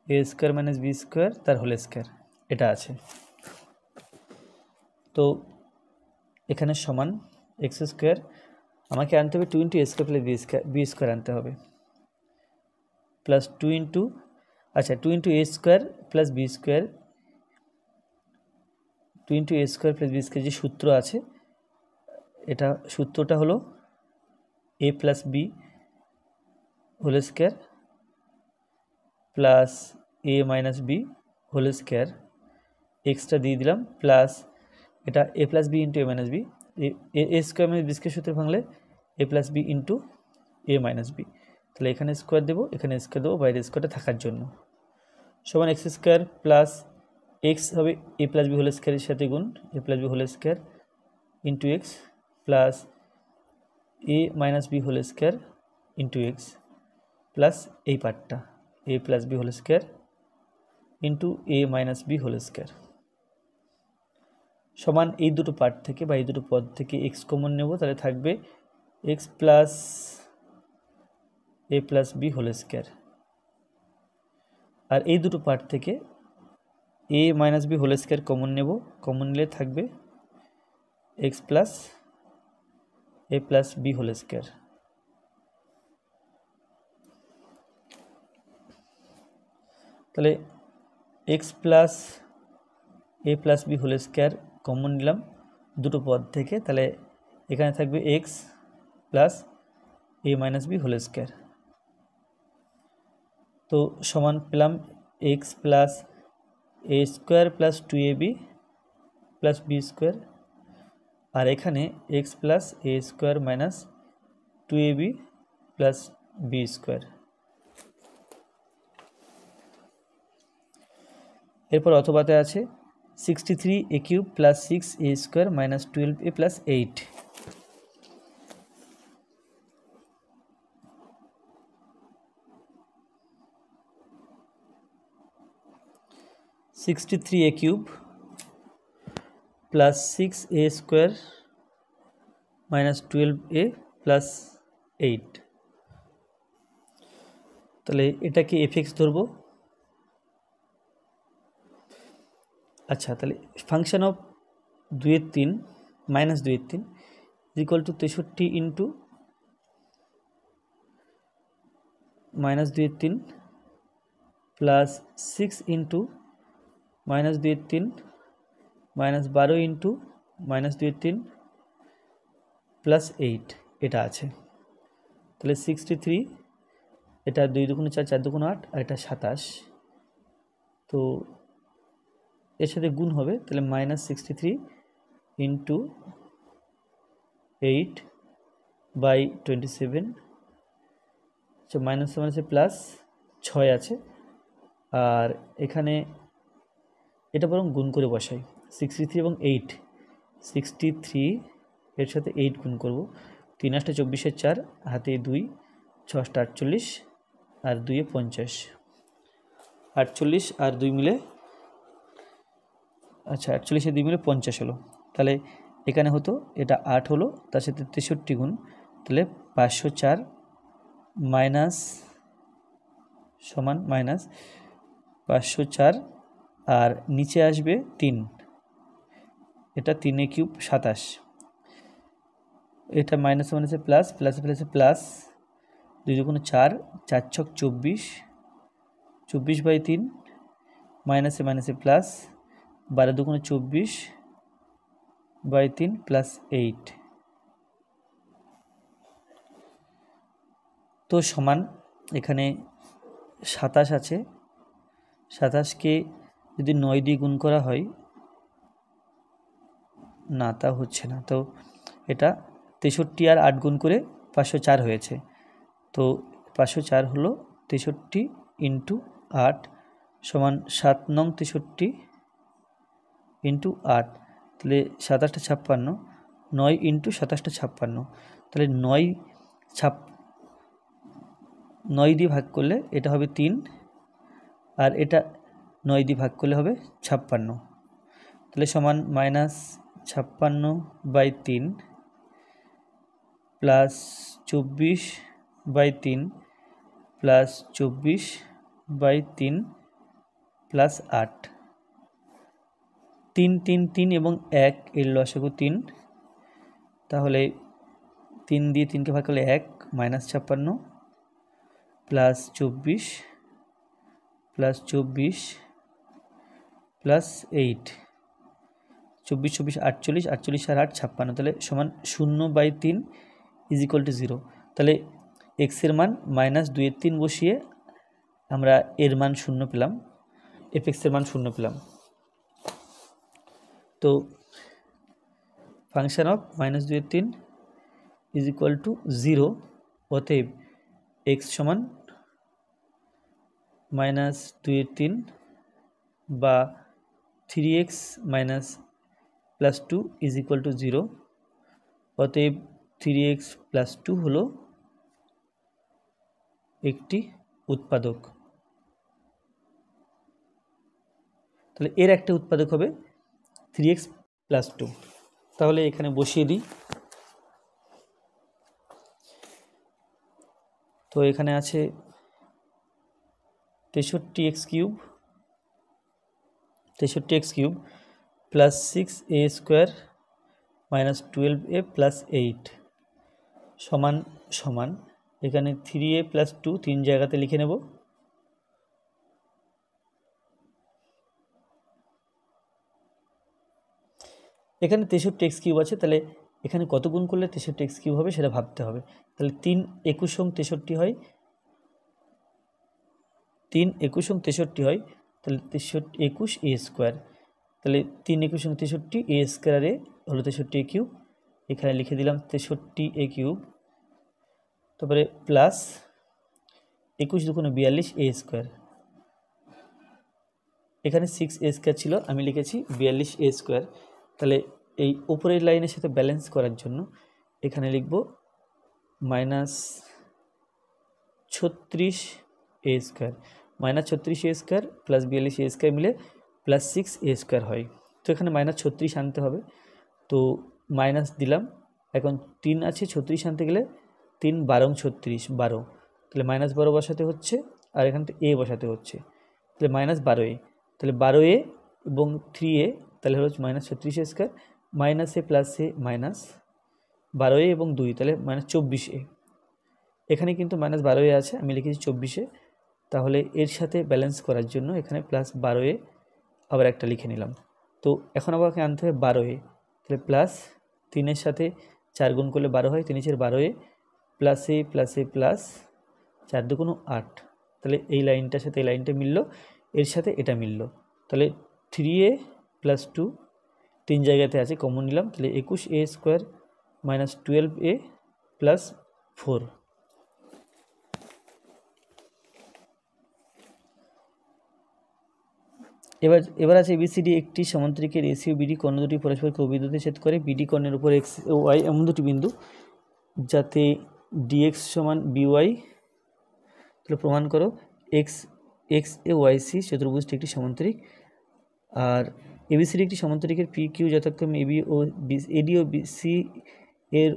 a square minus b square तार होल स्क्वायर এটা আছে। তো এখানে সমান এক্স স্কোয়ার আমাকে আনতে হবে 2 × a square plus b square আনতে হবে, প্লাস 2 × আচ্ছা 2 × a square plus b square, 2 × a square plus b square যে সূত্র আছে, এটা সূত্রটা হলো a plus b whole square plus a minus b whole square, এক্সটা দিয়ে দিলাম, প্লাস এটা a plus b into a minus b, a square minus b square সূত্রে ভাঙলে a plus b into a minus B, তাহলে এখানে square দেবো, এখানে স্কোয়ার দেবো বাইরের স্কোয়ারটা থাকার জন্য, সমান এক্স স্কোয়ার প্লাস এক্স হবে এ প্লাস বি হোল স্কোয়ারের সাথে গুণ a plus b whole square into x plus a minus b whole square into x plus এই পার্টটা a plus b whole square into a minus b whole square সমান এই দুটো part থেকে বা এই দুটো পদ থেকে এক্স কমন নেব, তাহলে থাকবে x plus a plus b whole square, আর এই দুটো পার্ট থেকে a minus b whole square common নেব, কমন নিলে থাকবে x plus a plus b whole square. তাহলে x plus a plus b whole square common নিলাম দুটো পদ থেকে, তাহলে এখানে থাকবে x plus a minus b whole square, তো সমান পেলাম x plus a square plus 2ab plus b square, আর এখানে x plus a square minus 2ab plus b square. এরপর অথবাতে আছে 63a³ plus 6a² minus 12a plus 8। 63a³ plus 6a² minus 12a plus 8, তাহলে এটাকে এফএক্স ধরবো। আচ্ছা, তাহলে function of 2/3 minus 2/3 equal to 63 into minus 2/3 plus 6 into minus 2/3 minus 12 into minus 2/3 plus 8 এটা আছে। তাহলে 63, এটা 2 × 4 4 × 8 আর এটা 27, তো এর সাথে গুণ হবে, তাহলে -63 ইন্টু 8/27, আচ্ছা মাইনাস মাইনাসে প্লাস 6 আছে, আর এখানে এটা বরং গুণ করে বসাই 63 এবং 8, 63 এর সাথে 8 গুণ করব, 3 × 8 = 24, 4 হাতে 2, 6 × 8 = 48 আর 2 × 50, 48 আর 2 মিলে, আচ্ছা 48 আর 2 মিলে 50 হলো। তাহলে এখানে হতো এটা 8 হলো, তার সাথে 63 গুণ, তাহলে 504 মাইনাস সমান মাইনাস 504 আর নিচে আসবে 3, এটা 3a³ 27, এটা মাইনাসে মাইনাসে প্লাস, প্লাসে প্লাসে প্লাস, 2 দুগুণে 4, 4 ছক 24, 24/3, মাইনাসে মাইনাসে প্লাস, 12 দুগুণে 24/3 প্লাস 8। তো সমান এখানে 27 আছে, 27কে যদি 9 দিয়ে গুণ করা হয়, না তা হচ্ছে না, তো এটা 63 আর 8 গুণ করে 504 হয়েছে। তো 504 হলো 63 ইন্টু 8 সমান 7 নং 63 ইন্টু 8, তাহলে 27টা 56, 9 ইন্টু 27টা 56, তাহলে 9 দিয়ে ভাগ করলে এটা হবে 3, আর এটা 9 দিয়ে ভাগ করলে হবে 56, তাহলে সমান -56/3 প্লাস 24/3 প্লাস 24/3 প্লাস 8, 3 3 3 এবং 1 এর লসাগু 3, তাহলে 3 দিয়ে 3কে ভাগ করলে 1, -56 প্লাস 24 প্লাস 24 প্লাস 8, 24 24 48, 48 আর 8 56, তাহলে সমান 0/3 ইজ ইকুয়াল টু 0। তাহলে এক্সের মান -2/3 বসিয়ে আমরা এর মান 0 পেলাম, এফএক্সের মান 0 পেলাম। তো function of -2/3 is equal to 0, অতএব এক্স সমান -2/3 বা 3x + 2 ইজ ইকুয়াল টু 0, অতএব 3x + 2 হলো একটি উৎপাদক। তাহলে এর একটা উৎপাদক হবে 3x + 2। তাহলে এখানে বসিয়ে দিই। তো এখানে আছে 63x³ plus 6a² -12a plus 8 সমান এখানে 3a + 2 3 জায়গাতে লিখে নেব। এখানে 63x³ আছে, তাহলে এখানে কত গুণ করলে 63x³ হবে সেটা ভাবতে হবে। তাহলে 3 21 63 হয়, 3 21 63 হয়, তাহলে 21a², তাহলে 3 21 63, a² হলো 63a³ এখানে লিখে দিলাম 63a³, তারপরে প্লাস 21 দুগুণে 42 a², এখানে 6a² ছিল, আমি লিখেছি 42a²। তাহলে এই উপরের লাইনের সাথে ব্যালেন্স করার জন্য এখানে লিখব -36a² -36a² প্লাস 42a² মিলে প্লাস 6a² হয়। তো এখানে -36 আনতে হবে, তো মাইনাস দিলাম। এখন 3 আছে, 36 আনতে গেলে 3 12 36 12, তাহলে -12 বসাতে হচ্ছে, আর এখানে তো a বসাতে হচ্ছে, তাহলে -12a, তাহলে 12a এবং 3a, তাহলে হলো -36a², -a plus a -12a এবং 2, তাহলে -24a। এখানে কিন্তু -12a আছে, আমি লিখেছি 24a, তাহলে এর সাথে ব্যালেন্স করার জন্য এখানে +12a আবার একটা লিখে নিলাম। তো এখন আমাকে আনতে হবে 12a, তাহলে প্লাস 3-এর সাথে 4 গুণ করলে 12 হয়, 3 × 12a plus a plus a plus 4 দুগুণ 8, তাহলে এই লাইনটার সাথে এই লাইনটা মিলল, এর সাথে এটা মিলল, তাহলে 3a + 2 3 জায়গাতে আছে, কমন নিলাম, তাহলে 21a² -12a প্লাস 4। এবার আছে ABCD একটি সমান্তরিকের AC ও BD কর্ণ দুটি পরস্পরকে অভিদ্রুতে ছেদ করে। BD কর্ণের উপর X ও Y এমন দুটি বিন্দু যাতে DX সমান BY, তাহলে প্রমাণ করো XAYC চতুর্ভুজটি একটি সমান্তরিক। আর ABCD একটি সমান্তরিকের PQ যথাক্রমে AD ও BC এর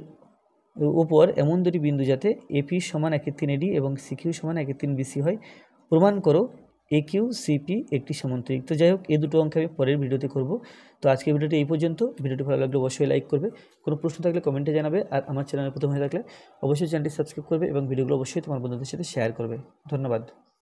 উপর এমন দুটি বিন্দু যাতে AP সমান 1/3 AD এবং CQ সমান 1/3 BC হয়। প্রমাণ করো AQ CP একটি সামান্তরিক। তো যাই হোক, এই দুটো অঙ্ক আমি পরের ভিডিওতে করব। তো আজকের ভিডিওটি এই পর্যন্ত। ভিডিওটি ভালো লাগলে অবশ্যই লাইক করবে, কোনো প্রশ্ন থাকলে কমেন্টে জানাবে, আর আমার চ্যানেলে প্রথম হয়ে থাকলে অবশ্যই চ্যানেলটি সাবস্ক্রাইব করবে এবং ভিডিওগুলো অবশ্যই তোমার বন্ধুদের সাথে শেয়ার করবে। ধন্যবাদ।